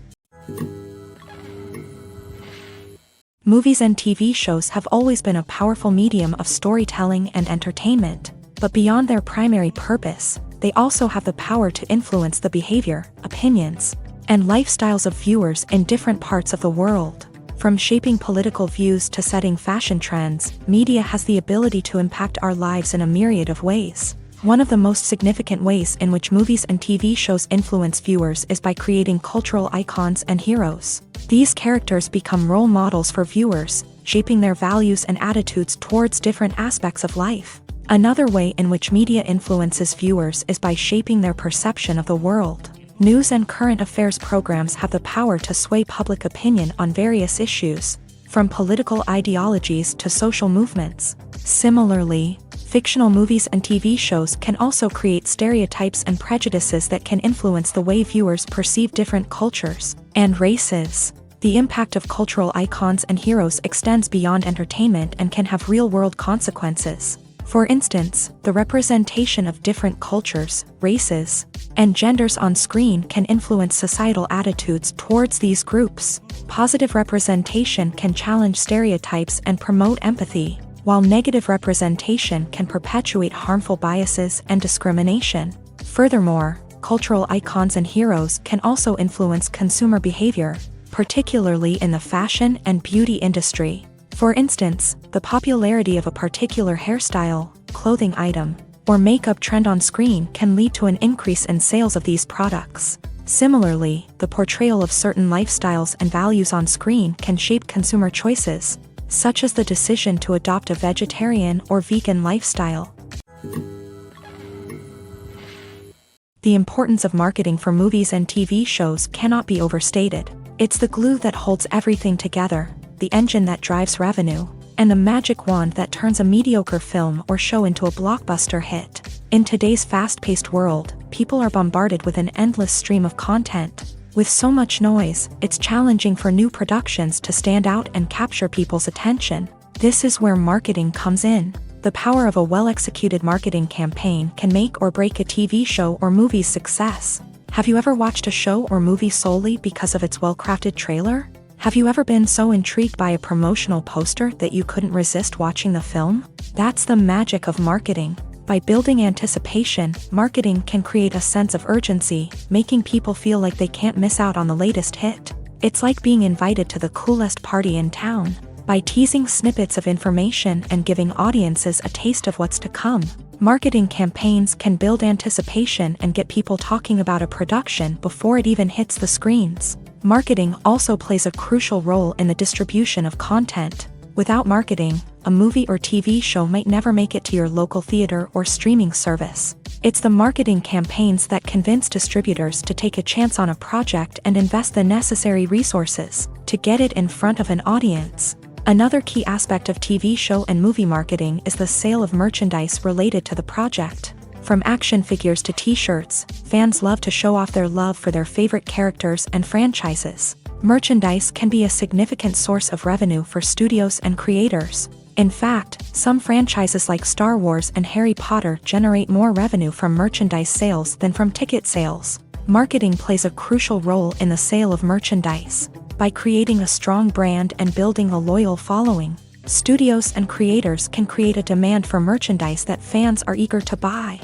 Movies and TV shows have always been a powerful medium of storytelling and entertainment, but beyond their primary purpose, they also have the power to influence the behavior, opinions, and lifestyles of viewers in different parts of the world. From shaping political views to setting fashion trends, media has the ability to impact our lives in a myriad of ways. One of the most significant ways in which movies and TV shows influence viewers is by creating cultural icons and heroes. These characters become role models for viewers, shaping their values and attitudes towards different aspects of life. Another way in which media influences viewers is by shaping their perception of the world. News and current affairs programs have the power to sway public opinion on various issues, from political ideologies to social movements. Similarly, fictional movies and TV shows can also create stereotypes and prejudices that can influence the way viewers perceive different cultures and races. The impact of cultural icons and heroes extends beyond entertainment and can have real-world consequences. For instance, the representation of different cultures, races, and genders on screen can influence societal attitudes towards these groups. Positive representation can challenge stereotypes and promote empathy, while negative representation can perpetuate harmful biases and discrimination. Furthermore, cultural icons and heroes can also influence consumer behavior, particularly in the fashion and beauty industry. For instance, the popularity of a particular hairstyle, clothing item, or makeup trend on screen can lead to an increase in sales of these products. Similarly, the portrayal of certain lifestyles and values on screen can shape consumer choices, such as the decision to adopt a vegetarian or vegan lifestyle. The importance of marketing for movies and TV shows cannot be overstated. It's the glue that holds everything together, the engine that drives revenue, and the magic wand that turns a mediocre film or show into a blockbuster hit. In today's fast-paced world, people are bombarded with an endless stream of content. With so much noise, it's challenging for new productions to stand out and capture people's attention. This is where marketing comes in. The power of a well-executed marketing campaign can make or break a TV show or movie's success. Have you ever watched a show or movie solely because of its well-crafted trailer? Have you ever been so intrigued by a promotional poster that you couldn't resist watching the film? That's the magic of marketing. By building anticipation, marketing can create a sense of urgency, making people feel like they can't miss out on the latest hit. It's like being invited to the coolest party in town. By teasing snippets of information and giving audiences a taste of what's to come, marketing campaigns can build anticipation and get people talking about a production before it even hits the screens. Marketing also plays a crucial role in the distribution of content. Without marketing, a movie or TV show might never make it to your local theater or streaming service. It's the marketing campaigns that convince distributors to take a chance on a project and invest the necessary resources to get it in front of an audience. Another key aspect of TV show and movie marketing is the sale of merchandise related to the project. From action figures to t-shirts, fans love to show off their love for their favorite characters and franchises. Merchandise can be a significant source of revenue for studios and creators. In fact, some franchises like Star Wars and Harry Potter generate more revenue from merchandise sales than from ticket sales. Marketing plays a crucial role in the sale of merchandise. By creating a strong brand and building a loyal following, studios and creators can create a demand for merchandise that fans are eager to buy.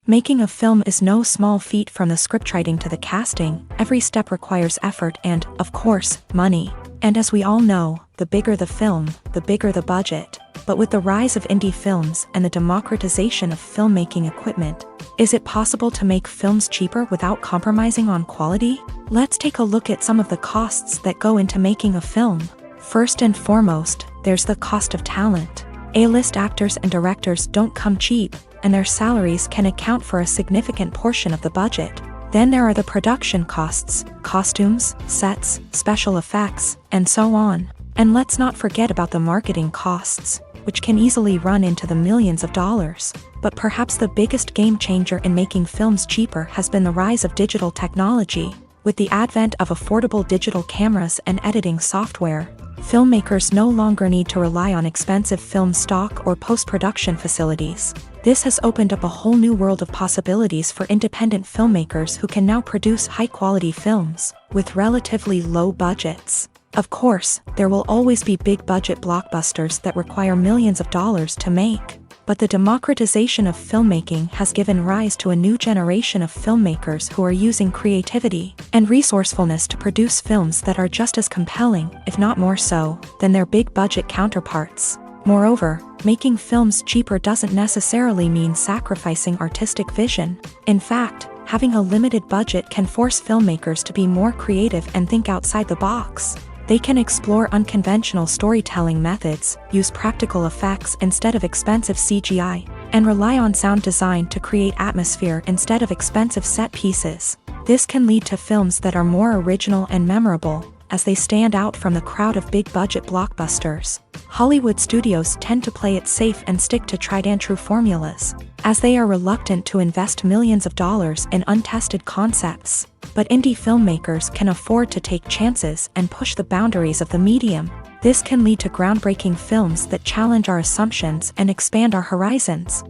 Making a film is no small feat. From the scriptwriting to the casting, every step requires effort and, of course, money. And as we all know, the bigger the film, the bigger the budget. But with the rise of indie films and the democratization of filmmaking equipment, is it possible to make films cheaper without compromising on quality? Let's take a look at some of the costs that go into making a film. First and foremost, there's the cost of talent. A-list actors and directors don't come cheap, and their salaries can account for a significant portion of the budget. Then there are the production costs, costumes, sets, special effects, and so on. And let's not forget about the marketing costs, which can easily run into the millions of dollars. But perhaps the biggest game changer in making films cheaper has been the rise of digital technology. With the advent of affordable digital cameras and editing software, filmmakers no longer need to rely on expensive film stock or post-production facilities. This has opened up a whole new world of possibilities for independent filmmakers who can now produce high-quality films with relatively low budgets. Of course, there will always be big-budget blockbusters that require millions of dollars to make. But the democratization of filmmaking has given rise to a new generation of filmmakers who are using creativity and resourcefulness to produce films that are just as compelling, if not more so, than their big-budget counterparts. Moreover, making films cheaper doesn't necessarily mean sacrificing artistic vision. In fact, having a limited budget can force filmmakers to be more creative and think outside the box. They can explore unconventional storytelling methods, use practical effects instead of expensive CGI, and rely on sound design to create atmosphere instead of expensive set pieces. This can lead to films that are more original and memorable, as they stand out from the crowd of big-budget blockbusters. Hollywood studios tend to play it safe and stick to tried-and-true formulas, as they are reluctant to invest millions of dollars in untested concepts. But indie filmmakers can afford to take chances and push the boundaries of the medium. This can lead to groundbreaking films that challenge our assumptions and expand our horizons.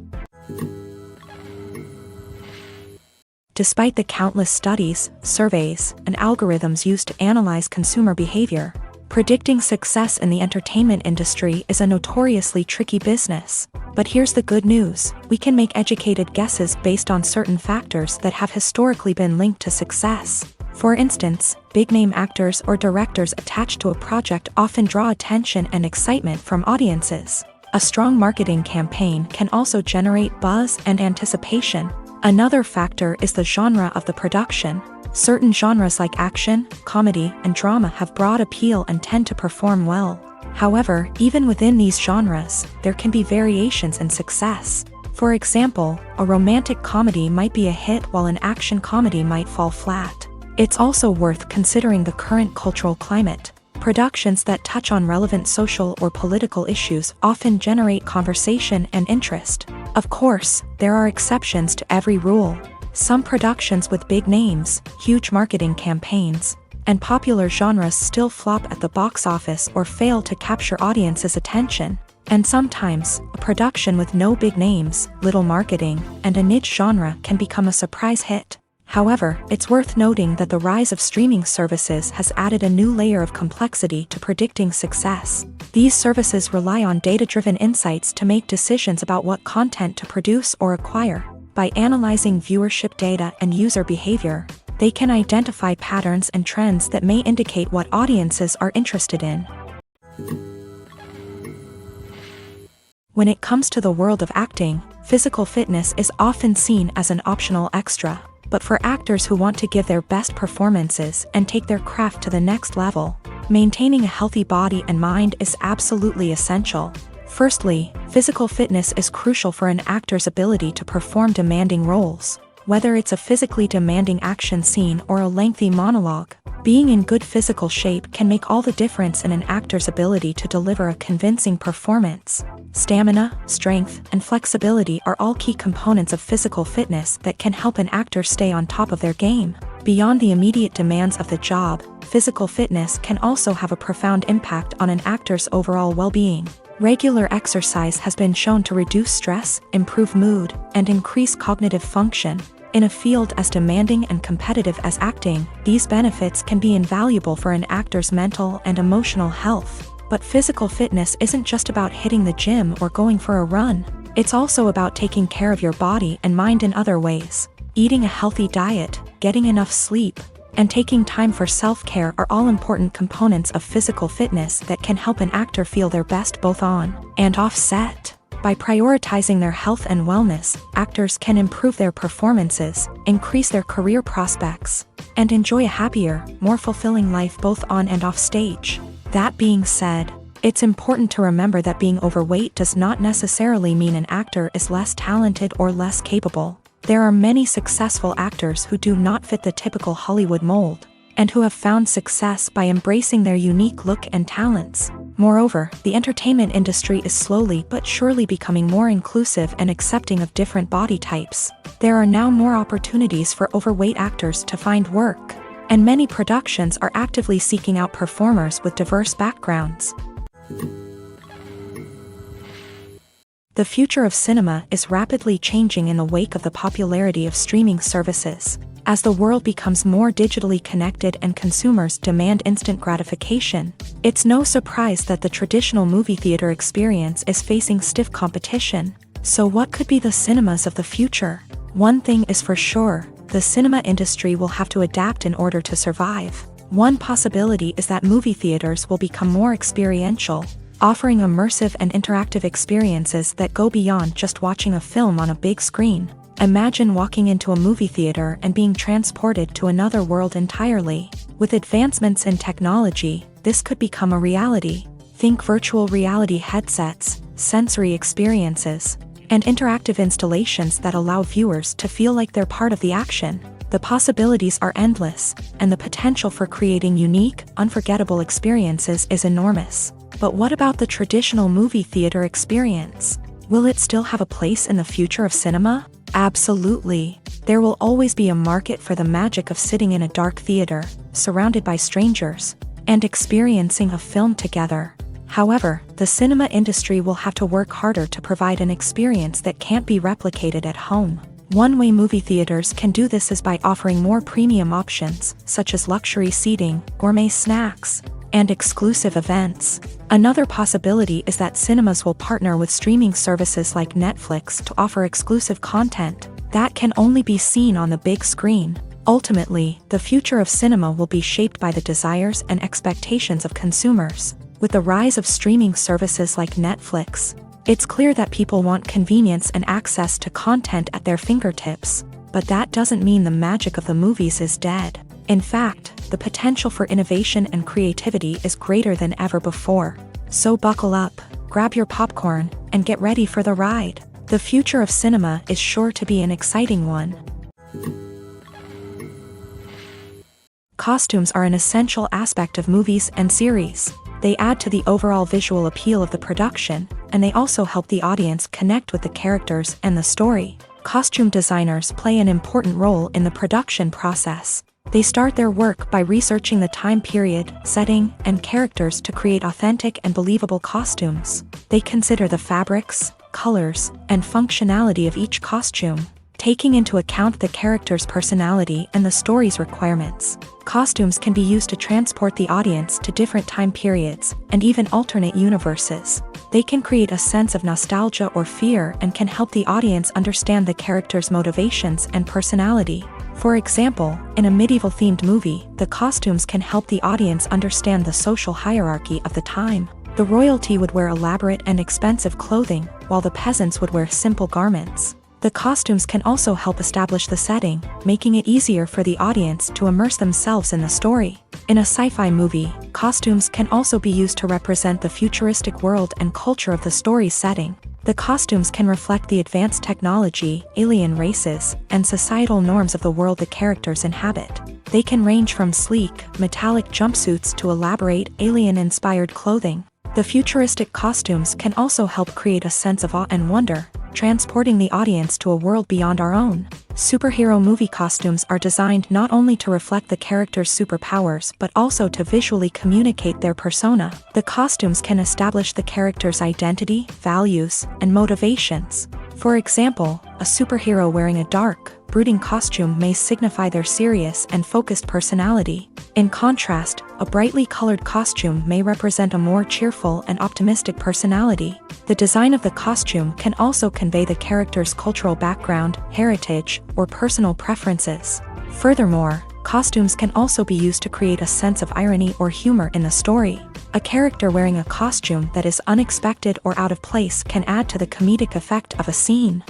Despite the countless studies, surveys, and algorithms used to analyze consumer behavior, predicting success in the entertainment industry is a notoriously tricky business. But here's the good news: we can make educated guesses based on certain factors that have historically been linked to success. For instance, big-name actors or directors attached to a project often draw attention and excitement from audiences. A strong marketing campaign can also generate buzz and anticipation. Another factor is the genre of the production. Certain genres like action, comedy, and drama have broad appeal and tend to perform well. However, even within these genres, there can be variations in success. For example, a romantic comedy might be a hit while an action comedy might fall flat. It's also worth considering the current cultural climate. Productions that touch on relevant social or political issues often generate conversation and interest. Of course, there are exceptions to every rule. Some productions with big names, huge marketing campaigns, and popular genres still flop at the box office or fail to capture audiences' attention. And sometimes, a production with no big names, little marketing, and a niche genre can become a surprise hit. However, it's worth noting that the rise of streaming services has added a new layer of complexity to predicting success. These services rely on data-driven insights to make decisions about what content to produce or acquire. By analyzing viewership data and user behavior, they can identify patterns and trends that may indicate what audiences are interested in. When it comes to the world of acting, physical fitness is often seen as an optional extra. But for actors who want to give their best performances and take their craft to the next level, maintaining a healthy body and mind is absolutely essential. Firstly, physical fitness is crucial for an actor's ability to perform demanding roles. Whether it's a physically demanding action scene or a lengthy monologue, being in good physical shape can make all the difference in an actor's ability to deliver a convincing performance. Stamina, strength, and flexibility are all key components of physical fitness that can help an actor stay on top of their game. Beyond the immediate demands of the job, physical fitness can also have a profound impact on an actor's overall well-being. Regular exercise has been shown to reduce stress, improve mood, and increase cognitive function. In a field as demanding and competitive as acting, these benefits can be invaluable for an actor's mental and emotional health. But physical fitness isn't just about hitting the gym or going for a run. It's also about taking care of your body and mind in other ways. Eating a healthy diet, getting enough sleep, and taking time for self-care are all important components of physical fitness that can help an actor feel their best both on and off set. By prioritizing their health and wellness, actors can improve their performances, increase their career prospects, and enjoy a happier, more fulfilling life both on and off stage. That being said, it's important to remember that being overweight does not necessarily mean an actor is less talented or less capable. There are many successful actors who do not fit the typical Hollywood mold, and who have found success by embracing their unique look and talents. Moreover, the entertainment industry is slowly but surely becoming more inclusive and accepting of different body types. There are now more opportunities for overweight actors to find work, and many productions are actively seeking out performers with diverse backgrounds. The future of cinema is rapidly changing in the wake of the popularity of streaming services. As the world becomes more digitally connected and consumers demand instant gratification, it's no surprise that the traditional movie theater experience is facing stiff competition. So what could be the cinemas of the future? One thing is for sure, the cinema industry will have to adapt in order to survive. One possibility is that movie theaters will become more experiential, offering immersive and interactive experiences that go beyond just watching a film on a big screen. Imagine walking into a movie theater and being transported to another world entirely. With advancements in technology, this could become a reality. Think virtual reality headsets, sensory experiences, and interactive installations that allow viewers to feel like they're part of the action. The possibilities are endless, and the potential for creating unique, unforgettable experiences is enormous. But what about the traditional movie theater experience? Will it still have a place in the future of cinema? Absolutely. There will always be a market for the magic of sitting in a dark theater, surrounded by strangers, and experiencing a film together. However, the cinema industry will have to work harder to provide an experience that can't be replicated at home. One way movie theaters can do this is by offering more premium options, such as luxury seating, gourmet snacks, and exclusive events. Another possibility is that cinemas will partner with streaming services like Netflix to offer exclusive content that can only be seen on the big screen. Ultimately, the future of cinema will be shaped by the desires and expectations of consumers. With the rise of streaming services like Netflix, it's clear that people want convenience and access to content at their fingertips. But that doesn't mean the magic of the movies is dead. In fact, the potential for innovation and creativity is greater than ever before. So buckle up, grab your popcorn, and get ready for the ride. The future of cinema is sure to be an exciting one. Costumes are an essential aspect of movies and series. They add to the overall visual appeal of the production, and they also help the audience connect with the characters and the story. Costume designers play an important role in the production process. They start their work by researching the time period, setting, and characters to create authentic and believable costumes. They consider the fabrics, colors, and functionality of each costume, taking into account the character's personality and the story's requirements. Costumes can be used to transport the audience to different time periods and even alternate universes. They can create a sense of nostalgia or fear and can help the audience understand the character's motivations and personality. For example, in a medieval-themed movie, the costumes can help the audience understand the social hierarchy of the time. The royalty would wear elaborate and expensive clothing, while the peasants would wear simple garments. The costumes can also help establish the setting, making it easier for the audience to immerse themselves in the story. In a sci-fi movie, costumes can also be used to represent the futuristic world and culture of the story's setting. The costumes can reflect the advanced technology, alien races, and societal norms of the world the characters inhabit. They can range from sleek, metallic jumpsuits to elaborate, alien-inspired clothing. The futuristic costumes can also help create a sense of awe and wonder, transporting the audience to a world beyond our own. Superhero movie costumes are designed not only to reflect the character's superpowers but also to visually communicate their persona. The costumes can establish the character's identity, values, and motivations. For example, a superhero wearing a dark, brooding costume may signify their serious and focused personality. In contrast, a brightly colored costume may represent a more cheerful and optimistic personality. The design of the costume can also convey the character's cultural background, heritage, or personal preferences. Furthermore, costumes can also be used to create a sense of irony or humor in the story. A character wearing a costume that is unexpected or out of place can add to the comedic effect of a scene.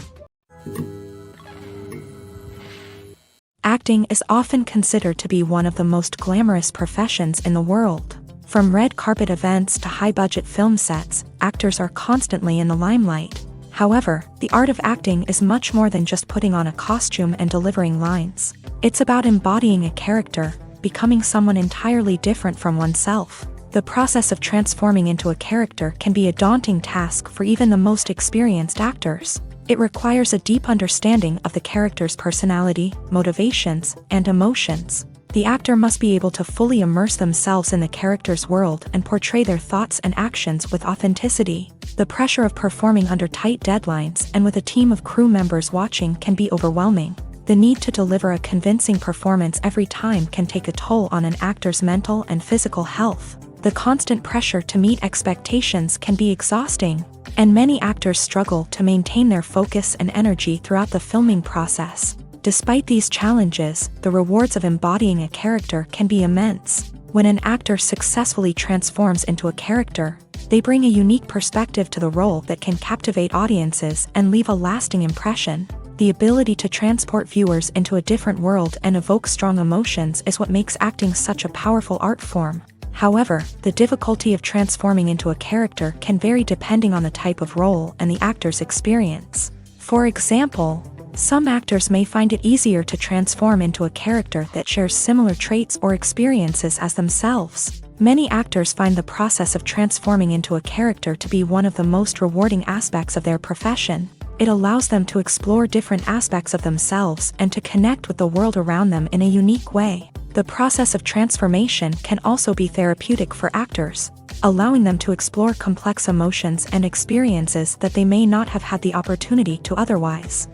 Acting is often considered to be one of the most glamorous professions in the world. From red carpet events to high-budget film sets, actors are constantly in the limelight. However, the art of acting is much more than just putting on a costume and delivering lines. It's about embodying a character, becoming someone entirely different from oneself. The process of transforming into a character can be a daunting task for even the most experienced actors. It requires a deep understanding of the character's personality, motivations, and emotions. The actor must be able to fully immerse themselves in the character's world and portray their thoughts and actions with authenticity. The pressure of performing under tight deadlines and with a team of crew members watching can be overwhelming. The need to deliver a convincing performance every time can take a toll on an actor's mental and physical health. The constant pressure to meet expectations can be exhausting, and many actors struggle to maintain their focus and energy throughout the filming process. Despite these challenges, the rewards of embodying a character can be immense. When an actor successfully transforms into a character, they bring a unique perspective to the role that can captivate audiences and leave a lasting impression. The ability to transport viewers into a different world and evoke strong emotions is what makes acting such a powerful art form. However, the difficulty of transforming into a character can vary depending on the type of role and the actor's experience. For example, some actors may find it easier to transform into a character that shares similar traits or experiences as themselves. Many actors find the process of transforming into a character to be one of the most rewarding aspects of their profession. It allows them to explore different aspects of themselves and to connect with the world around them in a unique way. The process of transformation can also be therapeutic for actors, allowing them to explore complex emotions and experiences that they may not have had the opportunity to otherwise.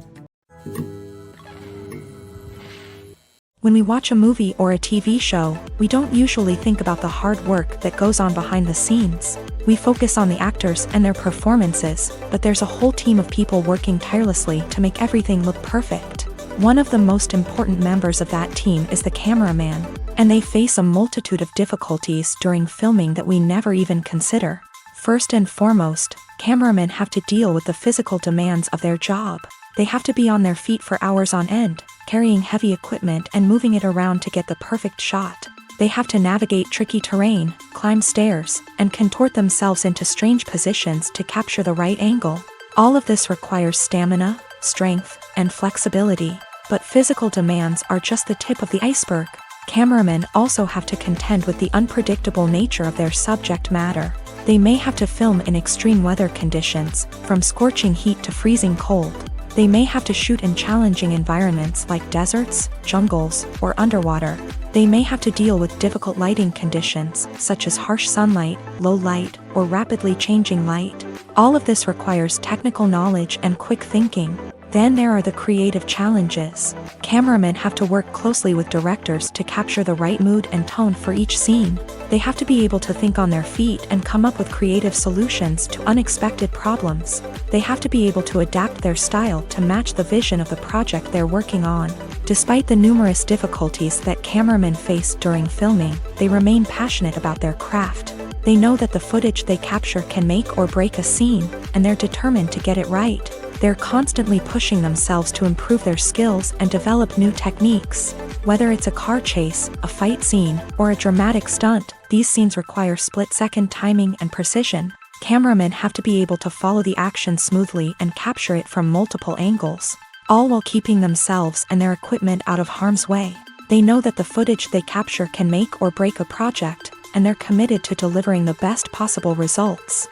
When we watch a movie or a TV show, we don't usually think about the hard work that goes on behind the scenes. We focus on the actors and their performances, but there's a whole team of people working tirelessly to make everything look perfect. One of the most important members of that team is the cameraman, and they face a multitude of difficulties during filming that we never even consider. First and foremost, cameramen have to deal with the physical demands of their job. They have to be on their feet for hours on end, carrying heavy equipment and moving it around to get the perfect shot. They have to navigate tricky terrain, climb stairs, and contort themselves into strange positions to capture the right angle. All of this requires stamina, strength, and flexibility. But physical demands are just the tip of the iceberg. Cameramen also have to contend with the unpredictable nature of their subject matter. They may have to film in extreme weather conditions, from scorching heat to freezing cold. They may have to shoot in challenging environments like deserts, jungles, or underwater. They may have to deal with difficult lighting conditions, such as harsh sunlight, low light, or rapidly changing light. All of this requires technical knowledge and quick thinking. Then there are the creative challenges. Cameramen have to work closely with directors to capture the right mood and tone for each scene. They have to be able to think on their feet and come up with creative solutions to unexpected problems. They have to be able to adapt their style to match the vision of the project they're working on. Despite the numerous difficulties that cameramen face during filming, they remain passionate about their craft. They know that the footage they capture can make or break a scene, and they're determined to get it right. They're constantly pushing themselves to improve their skills and develop new techniques. Whether it's a car chase, a fight scene, or a dramatic stunt, these scenes require split-second timing and precision. Cameramen have to be able to follow the action smoothly and capture it from multiple angles, all while keeping themselves and their equipment out of harm's way. They know that the footage they capture can make or break a project, and they're committed to delivering the best possible results.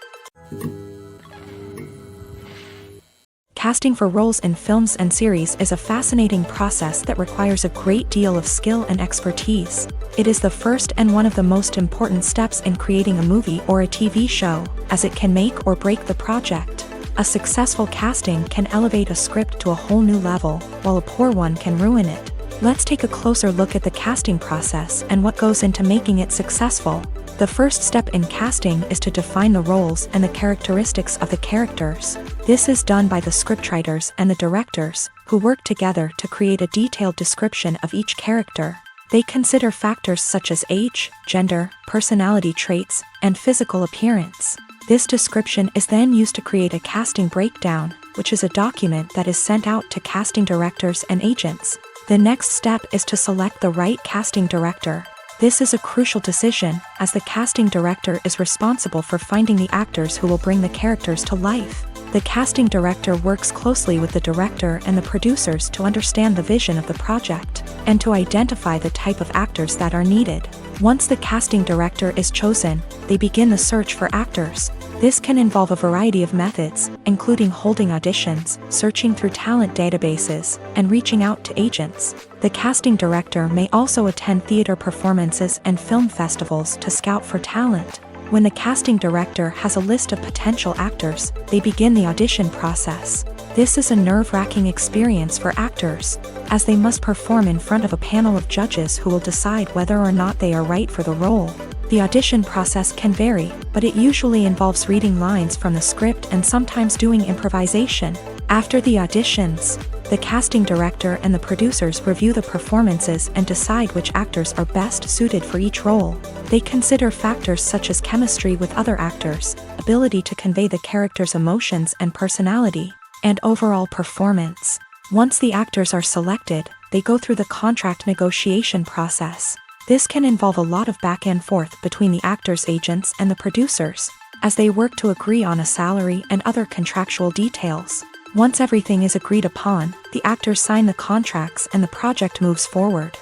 Casting for roles in films and series is a fascinating process that requires a great deal of skill and expertise. It is the first and one of the most important steps in creating a movie or a TV show, as it can make or break the project. A successful casting can elevate a script to a whole new level, while a poor one can ruin it. Let's take a closer look at the casting process and what goes into making it successful. The first step in casting is to define the roles and the characteristics of the characters. This is done by the scriptwriters and the directors, who work together to create a detailed description of each character. They consider factors such as age, gender, personality traits, and physical appearance. This description is then used to create a casting breakdown, which is a document that is sent out to casting directors and agents. The next step is to select the right casting director. This is a crucial decision, as the casting director is responsible for finding the actors who will bring the characters to life. The casting director works closely with the director and the producers to understand the vision of the project, and to identify the type of actors that are needed. Once the casting director is chosen, they begin the search for actors. This can involve a variety of methods, including holding auditions, searching through talent databases, and reaching out to agents. The casting director may also attend theater performances and film festivals to scout for talent. When the casting director has a list of potential actors, they begin the audition process. This is a nerve-wracking experience for actors, as they must perform in front of a panel of judges who will decide whether or not they are right for the role. The audition process can vary, but it usually involves reading lines from the script and sometimes doing improvisation. After the auditions, the casting director and the producers review the performances and decide which actors are best suited for each role. They consider factors such as chemistry with other actors, ability to convey the character's emotions and personality, and overall performance. Once the actors are selected, they go through the contract negotiation process. This can involve a lot of back and forth between the actors' agents and the producers, as they work to agree on a salary and other contractual details. Once everything is agreed upon, the actors sign the contracts and the project moves forward.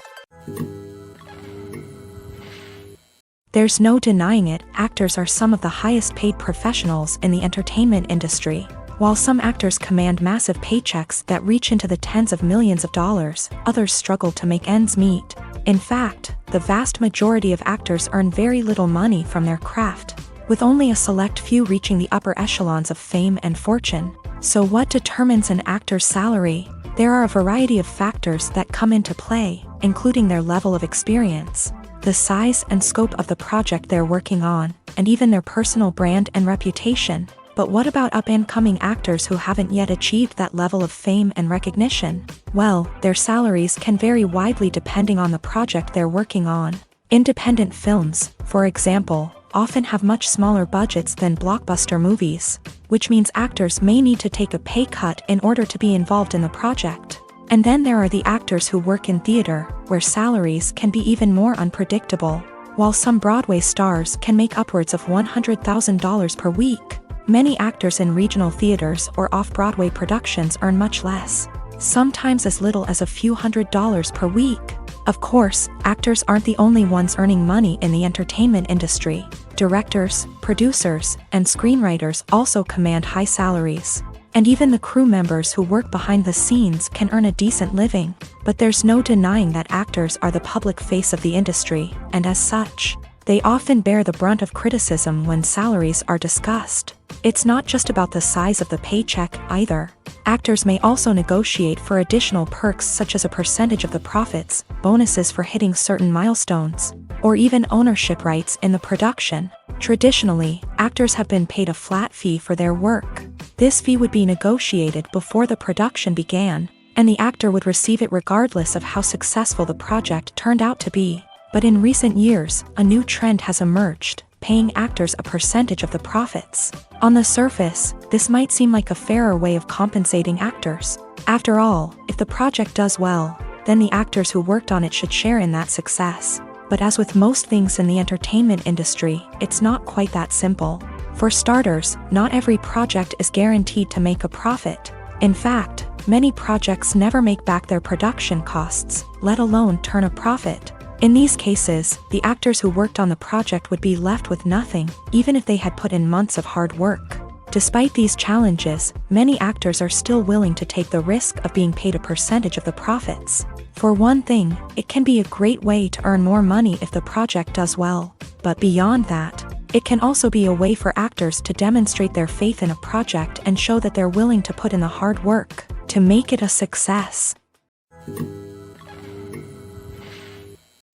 There's no denying it, actors are some of the highest paid professionals in the entertainment industry. While some actors command massive paychecks that reach into the tens of millions of dollars, others struggle to make ends meet. In fact, the vast majority of actors earn very little money from their craft, with only a select few reaching the upper echelons of fame and fortune. So what determines an actor's salary? There are a variety of factors that come into play, including their level of experience, the size and scope of the project they're working on, and even their personal brand and reputation. But what about up-and-coming actors who haven't yet achieved that level of fame and recognition? Well, their salaries can vary widely depending on the project they're working on. Independent films, for example, often have much smaller budgets than blockbuster movies, which means actors may need to take a pay cut in order to be involved in the project. And then there are the actors who work in theater, where salaries can be even more unpredictable. While some Broadway stars can make upwards of $100,000 per week, Many actors in regional theaters or off-Broadway productions earn much less, sometimes as little as a few $100s per week. Of course, actors aren't the only ones earning money in the entertainment industry. Directors, producers, and screenwriters also command high salaries. And even the crew members who work behind the scenes can earn a decent living. But there's no denying that actors are the public face of the industry, and as such, they often bear the brunt of criticism when salaries are discussed. It's not just about the size of the paycheck, either. Actors may also negotiate for additional perks such as a percentage of the profits, bonuses for hitting certain milestones, or even ownership rights in the production. Traditionally, actors have been paid a flat fee for their work. This fee would be negotiated before the production began, and the actor would receive it regardless of how successful the project turned out to be. But in recent years, a new trend has emerged, paying actors a percentage of the profits. On the surface, this might seem like a fairer way of compensating actors. After all, if the project does well, then the actors who worked on it should share in that success. But as with most things in the entertainment industry, it's not quite that simple. For starters, not every project is guaranteed to make a profit. In fact, many projects never make back their production costs, let alone turn a profit. In these cases, the actors who worked on the project would be left with nothing, even if they had put in months of hard work. Despite these challenges, many actors are still willing to take the risk of being paid a percentage of the profits. For one thing, it can be a great way to earn more money if the project does well. But beyond that, it can also be a way for actors to demonstrate their faith in a project and show that they're willing to put in the hard work to make it a success.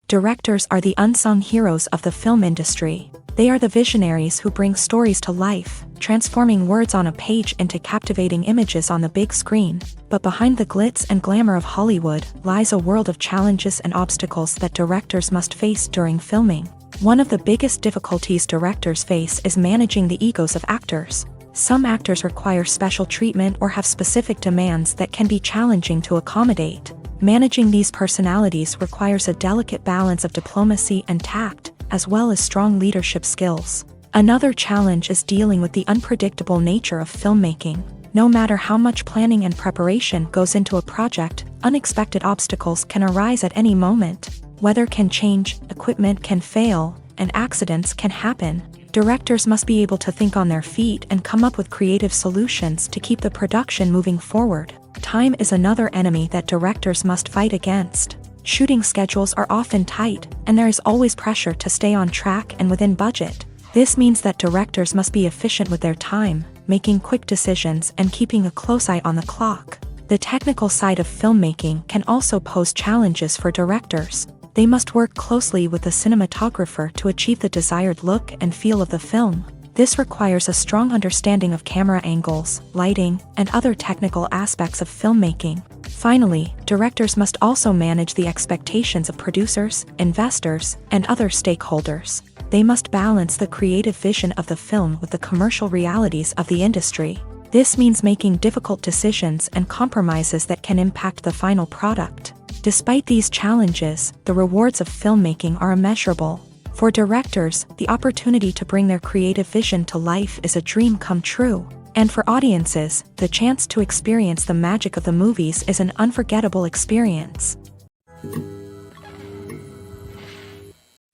Directors are the unsung heroes of the film industry. They are the visionaries who bring stories to life, transforming words on a page into captivating images on the big screen. But behind the glitz and glamour of Hollywood lies a world of challenges and obstacles that directors must face during filming. One of the biggest difficulties directors face is managing the egos of actors. Some actors require special treatment or have specific demands that can be challenging to accommodate. Managing these personalities requires a delicate balance of diplomacy and tact, as well as strong leadership skills. Another challenge is dealing with the unpredictable nature of filmmaking. No matter how much planning and preparation goes into a project, unexpected obstacles can arise at any moment. Weather can change, equipment can fail, and accidents can happen. Directors must be able to think on their feet and come up with creative solutions to keep the production moving forward. Time is another enemy that directors must fight against. Shooting schedules are often tight, and there is always pressure to stay on track and within budget. This means that directors must be efficient with their time, making quick decisions and keeping a close eye on the clock. The technical side of filmmaking can also pose challenges for directors. They must work closely with the cinematographer to achieve the desired look and feel of the film. This requires a strong understanding of camera angles, lighting, and other technical aspects of filmmaking. Finally, directors must also manage the expectations of producers, investors, and other stakeholders. They must balance the creative vision of the film with the commercial realities of the industry. This means making difficult decisions and compromises that can impact the final product. Despite these challenges, the rewards of filmmaking are immeasurable. For directors, the opportunity to bring their creative vision to life is a dream come true. And for audiences, the chance to experience the magic of the movies is an unforgettable experience.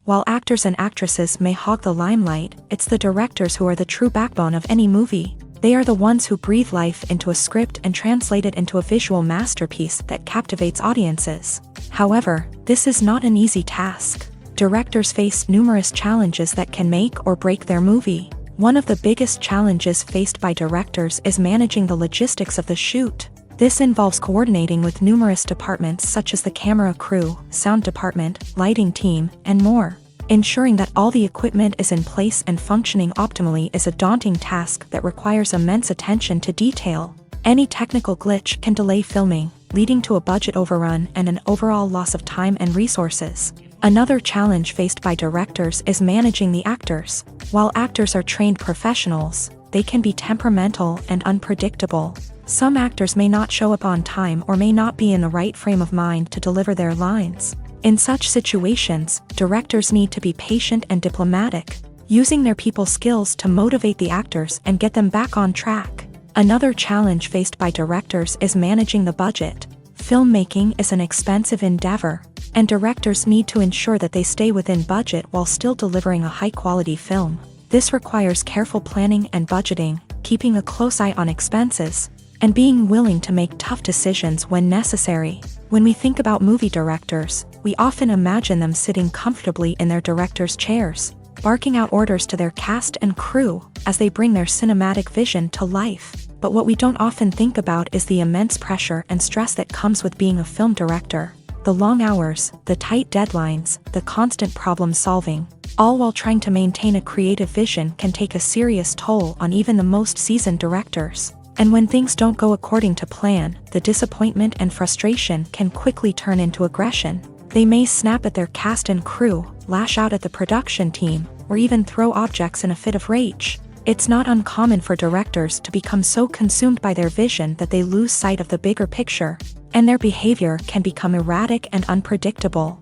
While actors and actresses may hog the limelight, it's the directors who are the true backbone of any movie. They are the ones who breathe life into a script and translate it into a visual masterpiece that captivates audiences. However, this is not an easy task. Directors face numerous challenges that can make or break their movie. One of the biggest challenges faced by directors is managing the logistics of the shoot. This involves coordinating with numerous departments such as the camera crew, sound department, lighting team, and more. Ensuring that all the equipment is in place and functioning optimally is a daunting task that requires immense attention to detail. Any technical glitch can delay filming, leading to a budget overrun and an overall loss of time and resources. Another challenge faced by directors is managing the actors. While actors are trained professionals, they can be temperamental and unpredictable. Some actors may not show up on time or may not be in the right frame of mind to deliver their lines. In such situations, directors need to be patient and diplomatic. using their people skills to motivate the actors and get them back on track. Another challenge faced by directors is managing the budget. Filmmaking is an expensive endeavor, and directors need to ensure that they stay within budget while still delivering a high-quality film. This requires careful planning and budgeting, keeping a close eye on expenses, and being willing to make tough decisions when necessary. When we think about movie directors, we often imagine them sitting comfortably in their director's chairs, barking out orders to their cast and crew as they bring their cinematic vision to life. But what we don't often think about is the immense pressure and stress that comes with being a film director. The long hours, the tight deadlines, the constant problem solving, all while trying to maintain a creative vision can take a serious toll on even the most seasoned directors. And when things don't go according to plan, the disappointment and frustration can quickly turn into aggression. They may snap at their cast and crew, lash out at the production team, or even throw objects in a fit of rage. It's not uncommon for directors to become so consumed by their vision that they lose sight of the bigger picture, and their behavior can become erratic and unpredictable.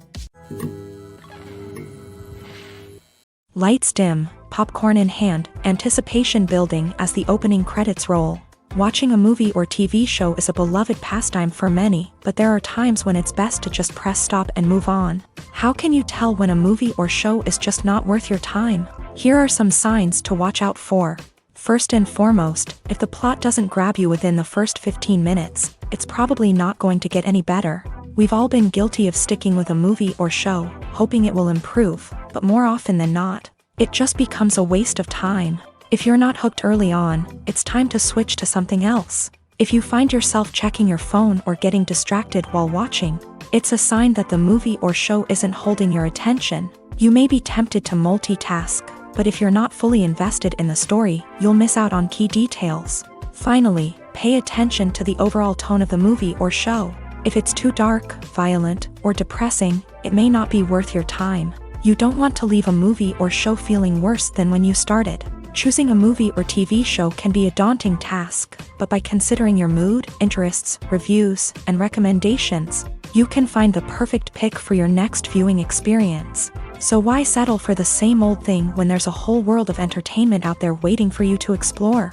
Lights dim, popcorn in hand, anticipation building as the opening credits roll. Watching a movie or TV show is a beloved pastime for many, but there are times when it's best to just press stop and move on. How can you tell when a movie or show is just not worth your time? Here are some signs to watch out for. First and foremost, if the plot doesn't grab you within the first 15 minutes, it's probably not going to get any better. We've all been guilty of sticking with a movie or show, hoping it will improve, but more often than not, it just becomes a waste of time. If you're not hooked early on, it's time to switch to something else. If you find yourself checking your phone or getting distracted while watching, it's a sign that the movie or show isn't holding your attention. You may be tempted to multitask, but if you're not fully invested in the story, you'll miss out on key details. Finally, pay attention to the overall tone of the movie or show. If it's too dark, violent, or depressing, it may not be worth your time. You don't want to leave a movie or show feeling worse than when you started. Choosing a movie or TV show can be a daunting task, but by considering your mood, interests, reviews, and recommendations, you can find the perfect pick for your next viewing experience. So why settle for the same old thing when there's a whole world of entertainment out there waiting for you to explore?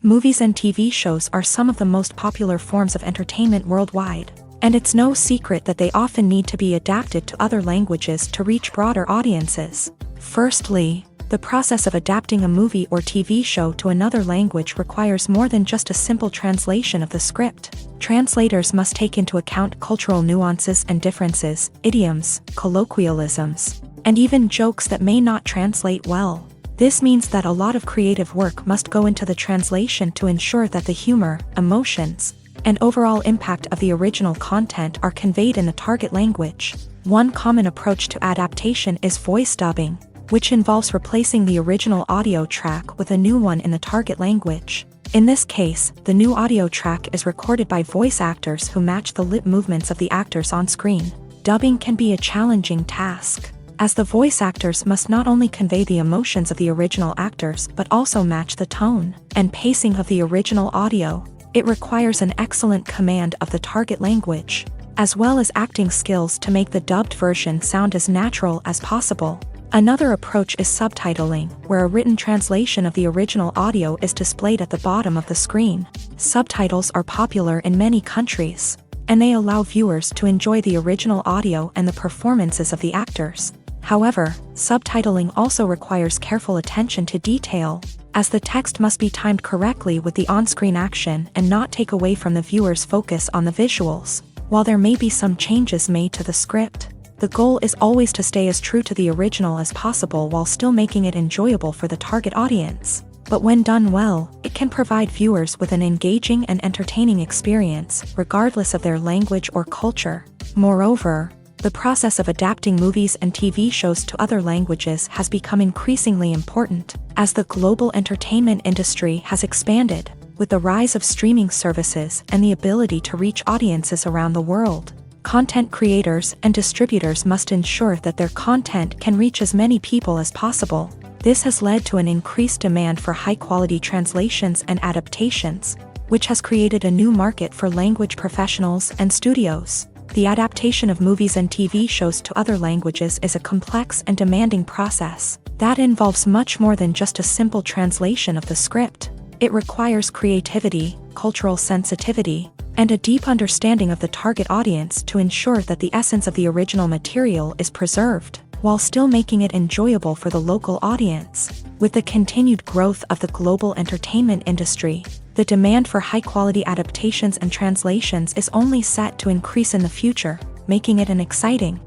Movies and TV shows are some of the most popular forms of entertainment worldwide, and it's no secret that they often need to be adapted to other languages to reach broader audiences. Firstly, the process of adapting a movie or TV show to another language requires more than just a simple translation of the script. Translators must take into account cultural nuances and differences, idioms, colloquialisms, and even jokes that may not translate well. This means that a lot of creative work must go into the translation to ensure that the humor, emotions, and overall impact of the original content are conveyed in the target language. One common approach to adaptation is voice dubbing, which involves replacing the original audio track with a new one in the target language. In this case, the new audio track is recorded by voice actors who match the lip movements of the actors on screen. Dubbing can be a challenging task, as the voice actors must not only convey the emotions of the original actors but also match the tone and pacing of the original audio. It requires an excellent command of the target language, as well as acting skills to make the dubbed version sound as natural as possible. Another approach is subtitling, where a written translation of the original audio is displayed at the bottom of the screen. Subtitles are popular in many countries, and they allow viewers to enjoy the original audio and the performances of the actors. However, subtitling also requires careful attention to detail, as the text must be timed correctly with the on-screen action and not take away from the viewer's focus on the visuals. While there may be some changes made to the script, the goal is always to stay as true to the original as possible while still making it enjoyable for the target audience. But when done well, it can provide viewers with an engaging and entertaining experience, regardless of their language or culture. Moreover, the process of adapting movies and TV shows to other languages has become increasingly important, as the global entertainment industry has expanded, with the rise of streaming services and the ability to reach audiences around the world. Content creators and distributors must ensure that their content can reach as many people as possible. This has led to an increased demand for high-quality translations and adaptations, which has created a new market for language professionals and studios. The adaptation of movies and TV shows to other languages is a complex and demanding process that involves much more than just a simple translation of the script. It requires creativity, cultural sensitivity, and a deep understanding of the target audience to ensure that the essence of the original material is preserved, while still making it enjoyable for the local audience. With the continued growth of the global entertainment industry, the demand for high-quality adaptations and translations is only set to increase in the future, making it an exciting.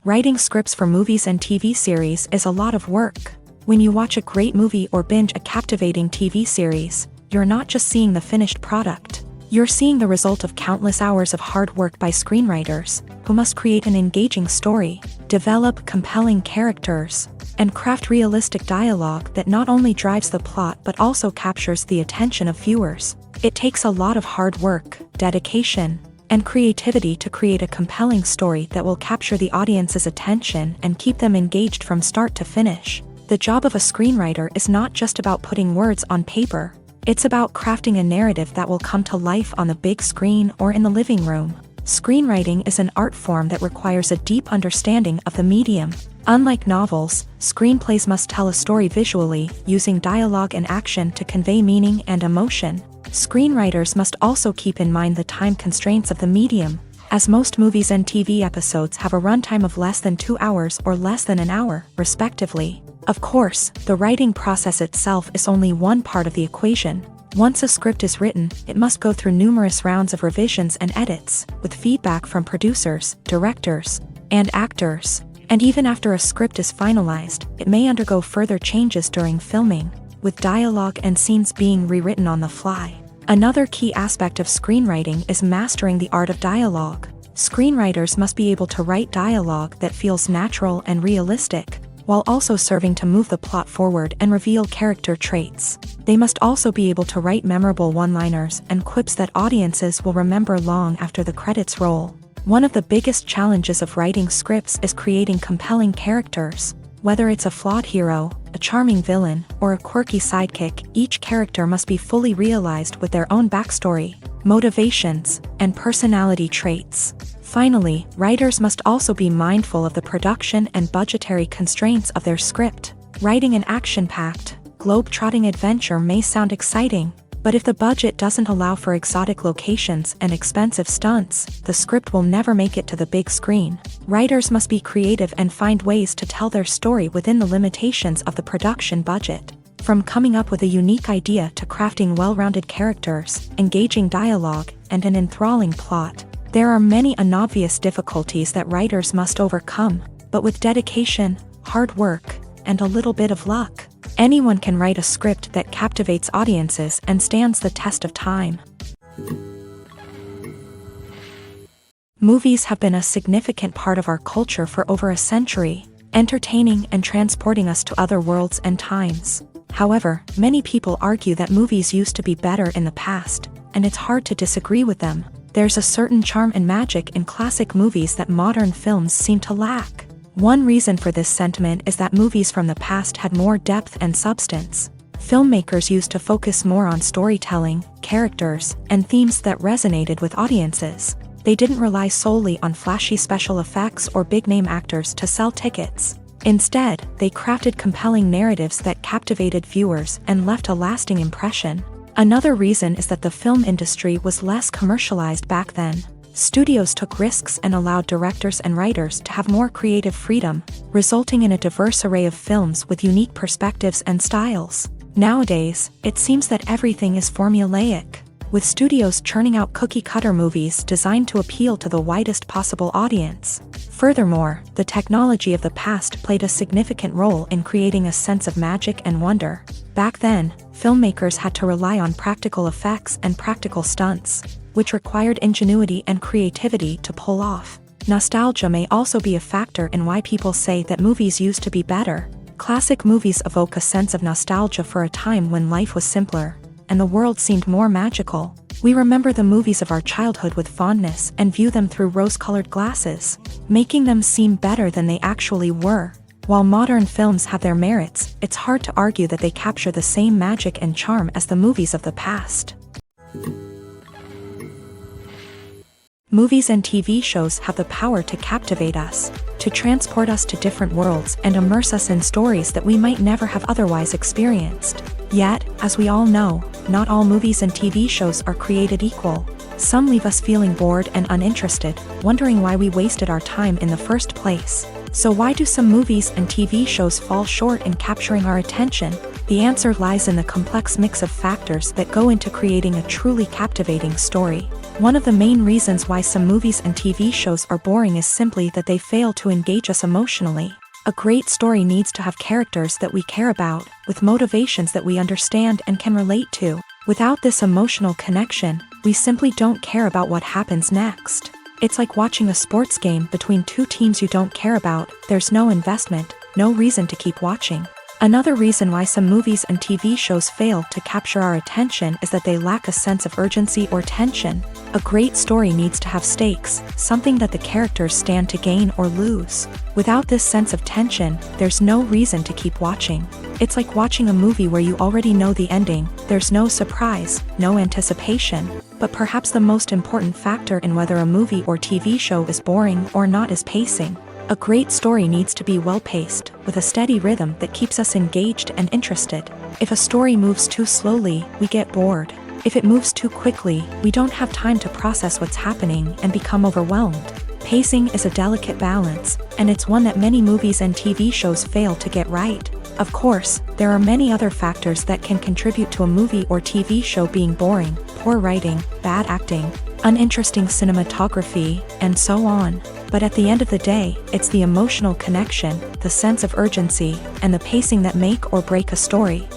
Writing scripts for movies and TV series is a lot of work. When you watch a great movie or binge a captivating TV series, you're not just seeing the finished product. You're seeing the result of countless hours of hard work by screenwriters, who must create an engaging story, develop compelling characters, and craft realistic dialogue that not only drives the plot but also captures the attention of viewers. It takes a lot of hard work, dedication, and creativity to create a compelling story that will capture the audience's attention and keep them engaged from start to finish. The job of a screenwriter is not just about putting words on paper. It's about crafting a narrative that will come to life on the big screen or in the living room. Screenwriting is an art form that requires a deep understanding of the medium. Unlike novels, screenplays must tell a story visually, using dialogue and action to convey meaning and emotion. Screenwriters must also keep in mind the time constraints of the medium, as most movies and TV episodes have a runtime of less than 2 hours or less than an hour, respectively. Of course, the writing process itself is only one part of the equation. Once a script is written, it must go through numerous rounds of revisions and edits, with feedback from producers, directors, and actors. And even after a script is finalized, it may undergo further changes during filming, with dialogue and scenes being rewritten on the fly. Another key aspect of screenwriting is mastering the art of dialogue. Screenwriters must be able to write dialogue that feels natural and realistic, while also serving to move the plot forward and reveal character traits. They must also be able to write memorable one-liners and quips that audiences will remember long after the credits roll. One of the biggest challenges of writing scripts is creating compelling characters. Whether it's a flawed hero, a charming villain, or a quirky sidekick, each character must be fully realized with their own backstory, motivations, and personality traits. Finally, writers must also be mindful of the production and budgetary constraints of their script. Writing an action-packed, globe-trotting adventure may sound exciting, but if the budget doesn't allow for exotic locations and expensive stunts, the script will never make it to the big screen. Writers must be creative and find ways to tell their story within the limitations of the production budget. From coming up with a unique idea to crafting well-rounded characters, engaging dialogue, and an enthralling plot, there are many unobvious difficulties that writers must overcome, but with dedication, hard work, and a little bit of luck, anyone can write a script that captivates audiences and stands the test of time. Movies have been a significant part of our culture for over a century, entertaining and transporting us to other worlds and times. However, many people argue that movies used to be better in the past, and it's hard to disagree with them. There's a certain charm and magic in classic movies that modern films seem to lack. One reason for this sentiment is that movies from the past had more depth and substance. Filmmakers used to focus more on storytelling, characters, and themes that resonated with audiences. They didn't rely solely on flashy special effects or big-name actors to sell tickets. Instead, they crafted compelling narratives that captivated viewers and left a lasting impression. Another reason is that the film industry was less commercialized back then. Studios took risks and allowed directors and writers to have more creative freedom, resulting in a diverse array of films with unique perspectives and styles. Nowadays, it seems that everything is formulaic, with studios churning out cookie-cutter movies designed to appeal to the widest possible audience. Furthermore, the technology of the past played a significant role in creating a sense of magic and wonder. Back then, filmmakers had to rely on practical effects and practical stunts, which required ingenuity and creativity to pull off. Nostalgia may also be a factor in why people say that movies used to be better. Classic movies evoke a sense of nostalgia for a time when life was simpler, and the world seemed more magical. We remember the movies of our childhood with fondness and view them through rose-colored glasses, making them seem better than they actually were. While modern films have their merits, it's hard to argue that they capture the same magic and charm as the movies of the past. Movies and TV shows have the power to captivate us, to transport us to different worlds and immerse us in stories that we might never have otherwise experienced. Yet, as we all know, not all movies and TV shows are created equal. Some leave us feeling bored and uninterested, wondering why we wasted our time in the first place. So why do some movies and TV shows fall short in capturing our attention? The answer lies in the complex mix of factors that go into creating a truly captivating story. One of the main reasons why some movies and TV shows are boring is simply that they fail to engage us emotionally. A great story needs to have characters that we care about, with motivations that we understand and can relate to. Without this emotional connection, we simply don't care about what happens next. It's like watching a sports game between two teams you don't care about. There's no investment, no reason to keep watching. Another reason why some movies and TV shows fail to capture our attention is that they lack a sense of urgency or tension. A great story needs to have stakes, something that the characters stand to gain or lose. Without this sense of tension, there's no reason to keep watching. It's like watching a movie where you already know the ending. There's no surprise, no anticipation. But perhaps the most important factor in whether a movie or TV show is boring or not is pacing. A great story needs to be well-paced, with a steady rhythm that keeps us engaged and interested. If a story moves too slowly, we get bored. If it moves too quickly, we don't have time to process what's happening and become overwhelmed. Pacing is a delicate balance, and it's one that many movies and TV shows fail to get right. Of course, there are many other factors that can contribute to a movie or TV show being boring: poor writing, bad acting, uninteresting cinematography, and so on. But at the end of the day, it's the emotional connection, the sense of urgency, and the pacing that make or break a story.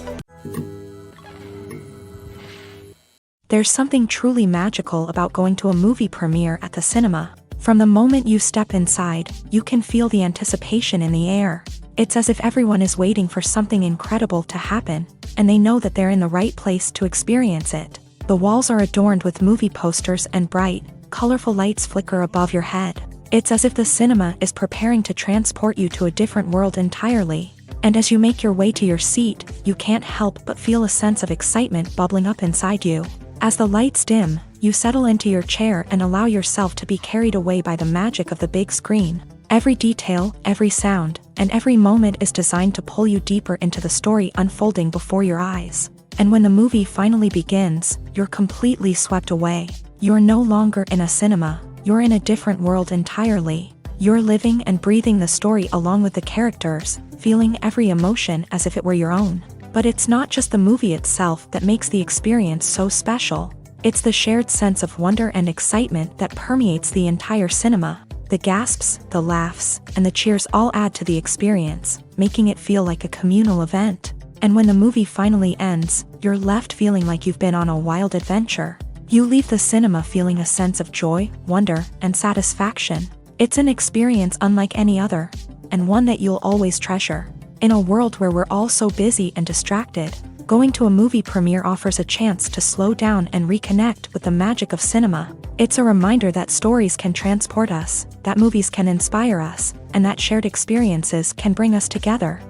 There's something truly magical about going to a movie premiere at the cinema. From the moment you step inside, you can feel the anticipation in the air. It's as if everyone is waiting for something incredible to happen, and they know that they're in the right place to experience it. The walls are adorned with movie posters and bright, colorful lights flicker above your head. It's as if the cinema is preparing to transport you to a different world entirely. And as you make your way to your seat, you can't help but feel a sense of excitement bubbling up inside you. As the lights dim, you settle into your chair and allow yourself to be carried away by the magic of the big screen. Every detail, every sound, and every moment is designed to pull you deeper into the story unfolding before your eyes. And when the movie finally begins, you're completely swept away. You're no longer in a cinema, you're in a different world entirely. You're living and breathing the story along with the characters, feeling every emotion as if it were your own. But it's not just the movie itself that makes the experience so special. It's the shared sense of wonder and excitement that permeates the entire cinema. The gasps, the laughs, and the cheers all add to the experience, making it feel like a communal event. And when the movie finally ends, you're left feeling like you've been on a wild adventure. You leave the cinema feeling a sense of joy, wonder, and satisfaction. It's an experience unlike any other, and one that you'll always treasure. In a world where we're all so busy and distracted, going to a movie premiere offers a chance to slow down and reconnect with the magic of cinema. It's a reminder that stories can transport us, that movies can inspire us, and that shared experiences can bring us together.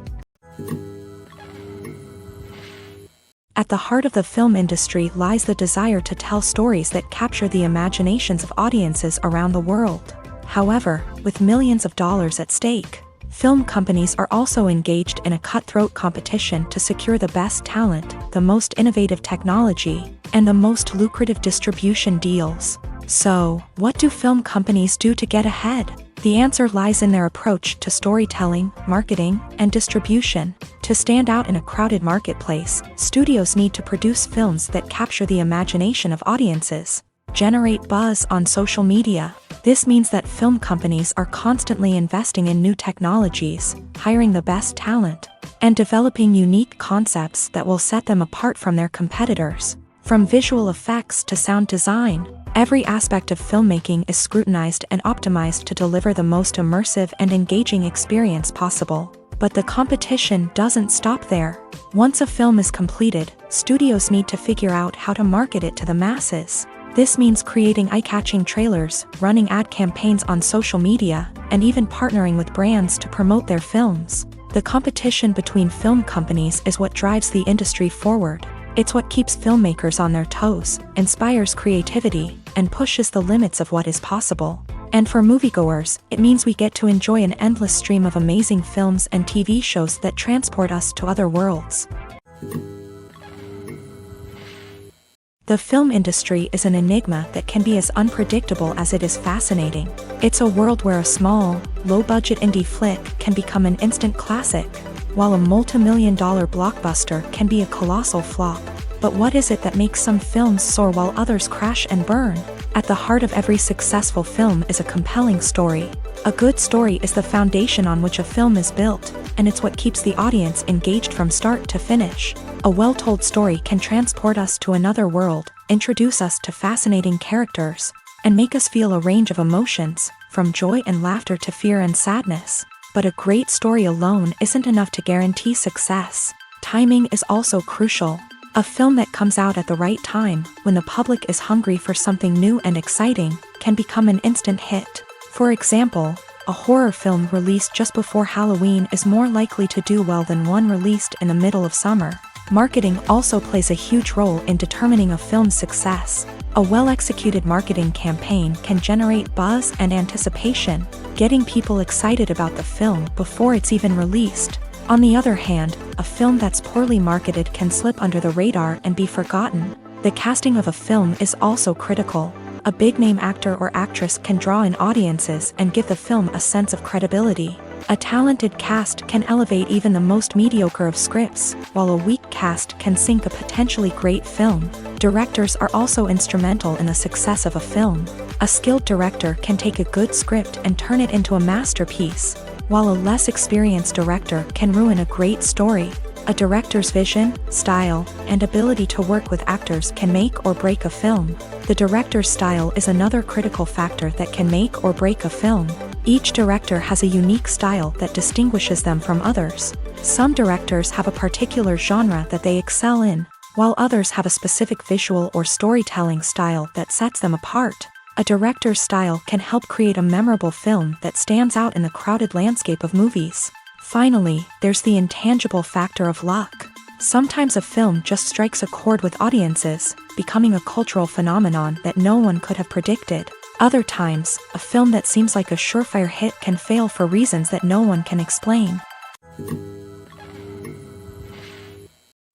At the heart of the film industry lies the desire to tell stories that capture the imaginations of audiences around the world. However, with millions of dollars at stake, film companies are also engaged in a cutthroat competition to secure the best talent, the most innovative technology, and the most lucrative distribution deals. So, what do film companies do to get ahead? The answer lies in their approach to storytelling, marketing, and distribution. To stand out in a crowded marketplace, studios need to produce films that capture the imagination of audiences, generate buzz on social media. This means that film companies are constantly investing in new technologies, hiring the best talent, and developing unique concepts that will set them apart from their competitors. From visual effects to sound design, every aspect of filmmaking is scrutinized and optimized to deliver the most immersive and engaging experience possible. But the competition doesn't stop there. Once a film is completed, studios need to figure out how to market it to the masses. This means creating eye-catching trailers, running ad campaigns on social media, and even partnering with brands to promote their films. The competition between film companies is what drives the industry forward. It's what keeps filmmakers on their toes, inspires creativity, and pushes the limits of what is possible. And for moviegoers, it means we get to enjoy an endless stream of amazing films and TV shows that transport us to other worlds. The film industry is an enigma that can be as unpredictable as it is fascinating. It's a world where a small, low-budget indie flick can become an instant classic, while a multi-million-dollar blockbuster can be a colossal flop. But what is it that makes some films soar while others crash and burn? At the heart of every successful film is a compelling story. A good story is the foundation on which a film is built, and it's what keeps the audience engaged from start to finish. A well-told story can transport us to another world, introduce us to fascinating characters, and make us feel a range of emotions, from joy and laughter to fear and sadness. But a great story alone isn't enough to guarantee success. Timing is also crucial. A film that comes out at the right time, when the public is hungry for something new and exciting, can become an instant hit. For example, a horror film released just before Halloween is more likely to do well than one released in the middle of summer. Marketing also plays a huge role in determining a film's success. A well-executed marketing campaign can generate buzz and anticipation, getting people excited about the film before it's even released. On the other hand, a film that's poorly marketed can slip under the radar and be forgotten. The casting of a film is also critical. A big-name actor or actress can draw in audiences and give the film a sense of credibility. A talented cast can elevate even the most mediocre of scripts, while a weak cast can sink a potentially great film. Directors are also instrumental in the success of a film. A skilled director can take a good script and turn it into a masterpiece, while a less experienced director can ruin a great story. A director's vision, style, and ability to work with actors can make or break a film. The director's style is another critical factor that can make or break a film. Each director has a unique style that distinguishes them from others. Some directors have a particular genre that they excel in, while others have a specific visual or storytelling style that sets them apart. A director's style can help create a memorable film that stands out in the crowded landscape of movies. Finally, there's the intangible factor of luck. Sometimes a film just strikes a chord with audiences, becoming a cultural phenomenon that no one could have predicted. Other times, a film that seems like a surefire hit can fail for reasons that no one can explain.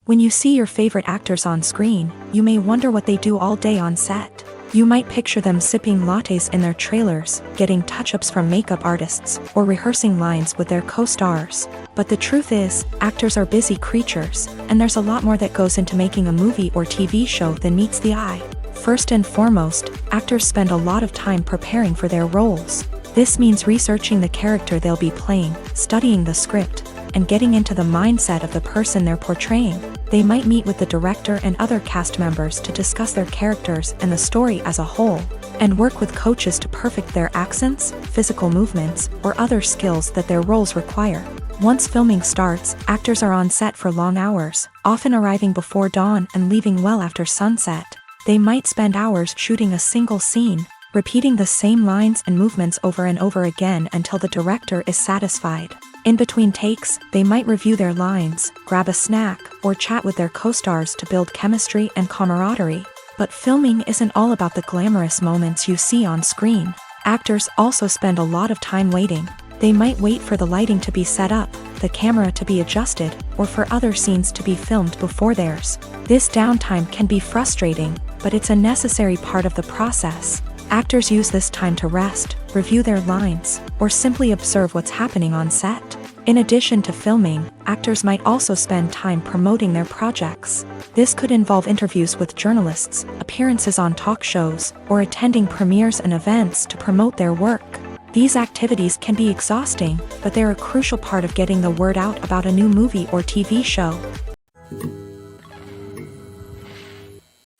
When you see your favorite actors on screen, you may wonder what they do all day on set. You might picture them sipping lattes in their trailers, getting touch-ups from makeup artists, or rehearsing lines with their co-stars. But the truth is, actors are busy creatures, and there's a lot more that goes into making a movie or TV show than meets the eye. First and foremost, actors spend a lot of time preparing for their roles. This means researching the character they'll be playing, studying the script, and getting into the mindset of the person they're portraying. They might meet with the director and other cast members to discuss their characters and the story as a whole, and work with coaches to perfect their accents, physical movements, or other skills that their roles require. Once filming starts, actors are on set for long hours, often arriving before dawn and leaving well after sunset. They might spend hours shooting a single scene, repeating the same lines and movements over and over again until the director is satisfied. In between takes, they might review their lines, grab a snack, or chat with their co-stars to build chemistry and camaraderie. But filming isn't all about the glamorous moments you see on screen. Actors also spend a lot of time waiting. They might wait for the lighting to be set up, the camera to be adjusted, or for other scenes to be filmed before theirs. This downtime can be frustrating, but it's a necessary part of the process. Actors use this time to rest, review their lines, or simply observe what's happening on set. In addition to filming, actors might also spend time promoting their projects. This could involve interviews with journalists, appearances on talk shows, or attending premieres and events to promote their work. These activities can be exhausting, but they're a crucial part of getting the word out about a new movie or TV show.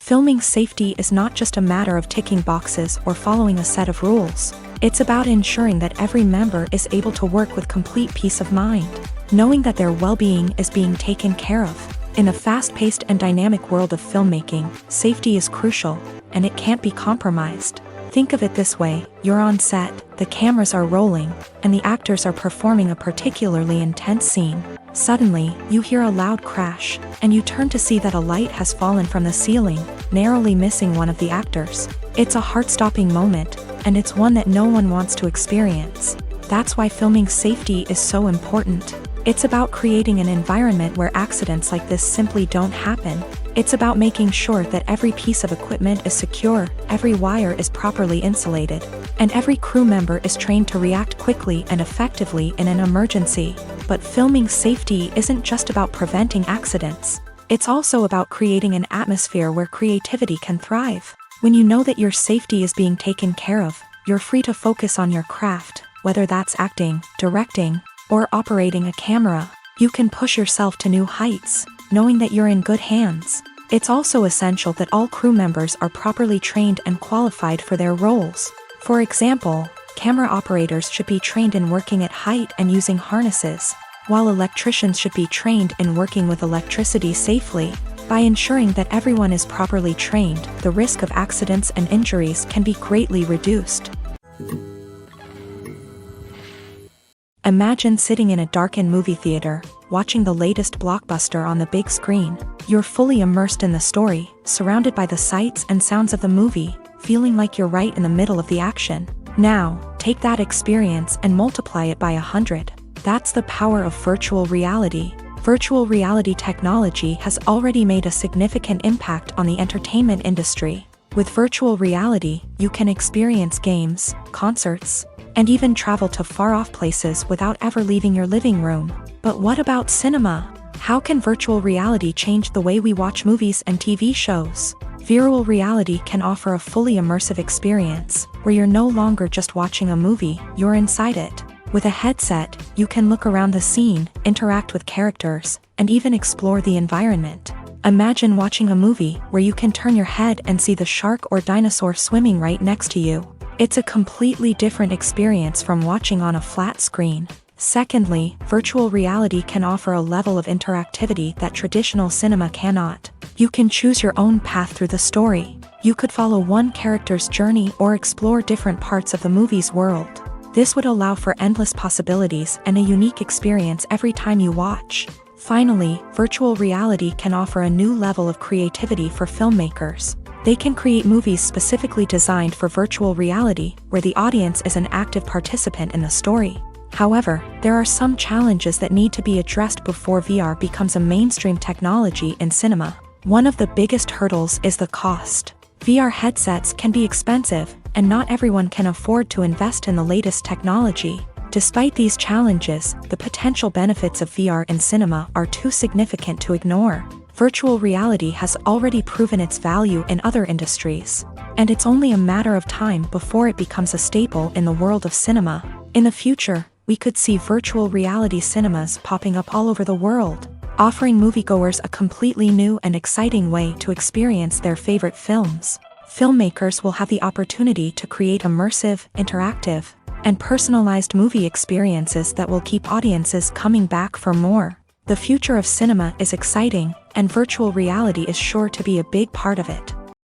Filming safety is not just a matter of ticking boxes or following a set of rules. It's about ensuring that every member is able to work with complete peace of mind, knowing that their well-being is being taken care of. In a fast-paced and dynamic world of filmmaking, safety is crucial, and it can't be compromised. Think of it this way: you're on set, the cameras are rolling, and the actors are performing a particularly intense scene. Suddenly, you hear a loud crash, and you turn to see that a light has fallen from the ceiling, narrowly missing one of the actors. It's a heart-stopping moment, and it's one that no one wants to experience. That's why filming safety is so important. It's about creating an environment where accidents like this simply don't happen. It's about making sure that every piece of equipment is secure, every wire is properly insulated, and every crew member is trained to react quickly and effectively in an emergency. But filming safety isn't just about preventing accidents. It's also about creating an atmosphere where creativity can thrive. When you know that your safety is being taken care of, you're free to focus on your craft, whether that's acting, directing, or operating a camera. You can push yourself to new heights, knowing that you're in good hands. It's also essential that all crew members are properly trained and qualified for their roles. For example, camera operators should be trained in working at height and using harnesses, while electricians should be trained in working with electricity safely. By ensuring that everyone is properly trained, the risk of accidents and injuries can be greatly reduced. Imagine sitting in a darkened movie theater, watching the latest blockbuster on the big screen. You're fully immersed in the story, surrounded by the sights and sounds of the movie, feeling like you're right in the middle of the action. Now, take that experience and multiply it by 100. That's the power of virtual reality. Virtual reality technology has already made a significant impact on the entertainment industry. With virtual reality, you can experience games, concerts, and even travel to far-off places without ever leaving your living room. But what about cinema? How can virtual reality change the way we watch movies and TV shows? Virtual reality can offer a fully immersive experience, where you're no longer just watching a movie, you're inside it. With a headset, you can look around the scene, interact with characters, and even explore the environment. Imagine watching a movie where you can turn your head and see the shark or dinosaur swimming right next to you. It's a completely different experience from watching on a flat screen. Secondly, virtual reality can offer a level of interactivity that traditional cinema cannot. You can choose your own path through the story. You could follow one character's journey or explore different parts of the movie's world. This would allow for endless possibilities and a unique experience every time you watch. Finally, virtual reality can offer a new level of creativity for filmmakers. They can create movies specifically designed for virtual reality, where the audience is an active participant in the story. However, there are some challenges that need to be addressed before VR becomes a mainstream technology in cinema. One of the biggest hurdles is the cost. VR headsets can be expensive, and not everyone can afford to invest in the latest technology. Despite these challenges, the potential benefits of VR in cinema are too significant to ignore. Virtual reality has already proven its value in other industries, and it's only a matter of time before it becomes a staple in the world of cinema. In the future, we could see virtual reality cinemas popping up all over the world, offering moviegoers a completely new and exciting way to experience their favorite films. Filmmakers will have the opportunity to create immersive, interactive, and personalized movie experiences that will keep audiences coming back for more. The future of cinema is exciting, and virtual reality is sure to be a big part of it.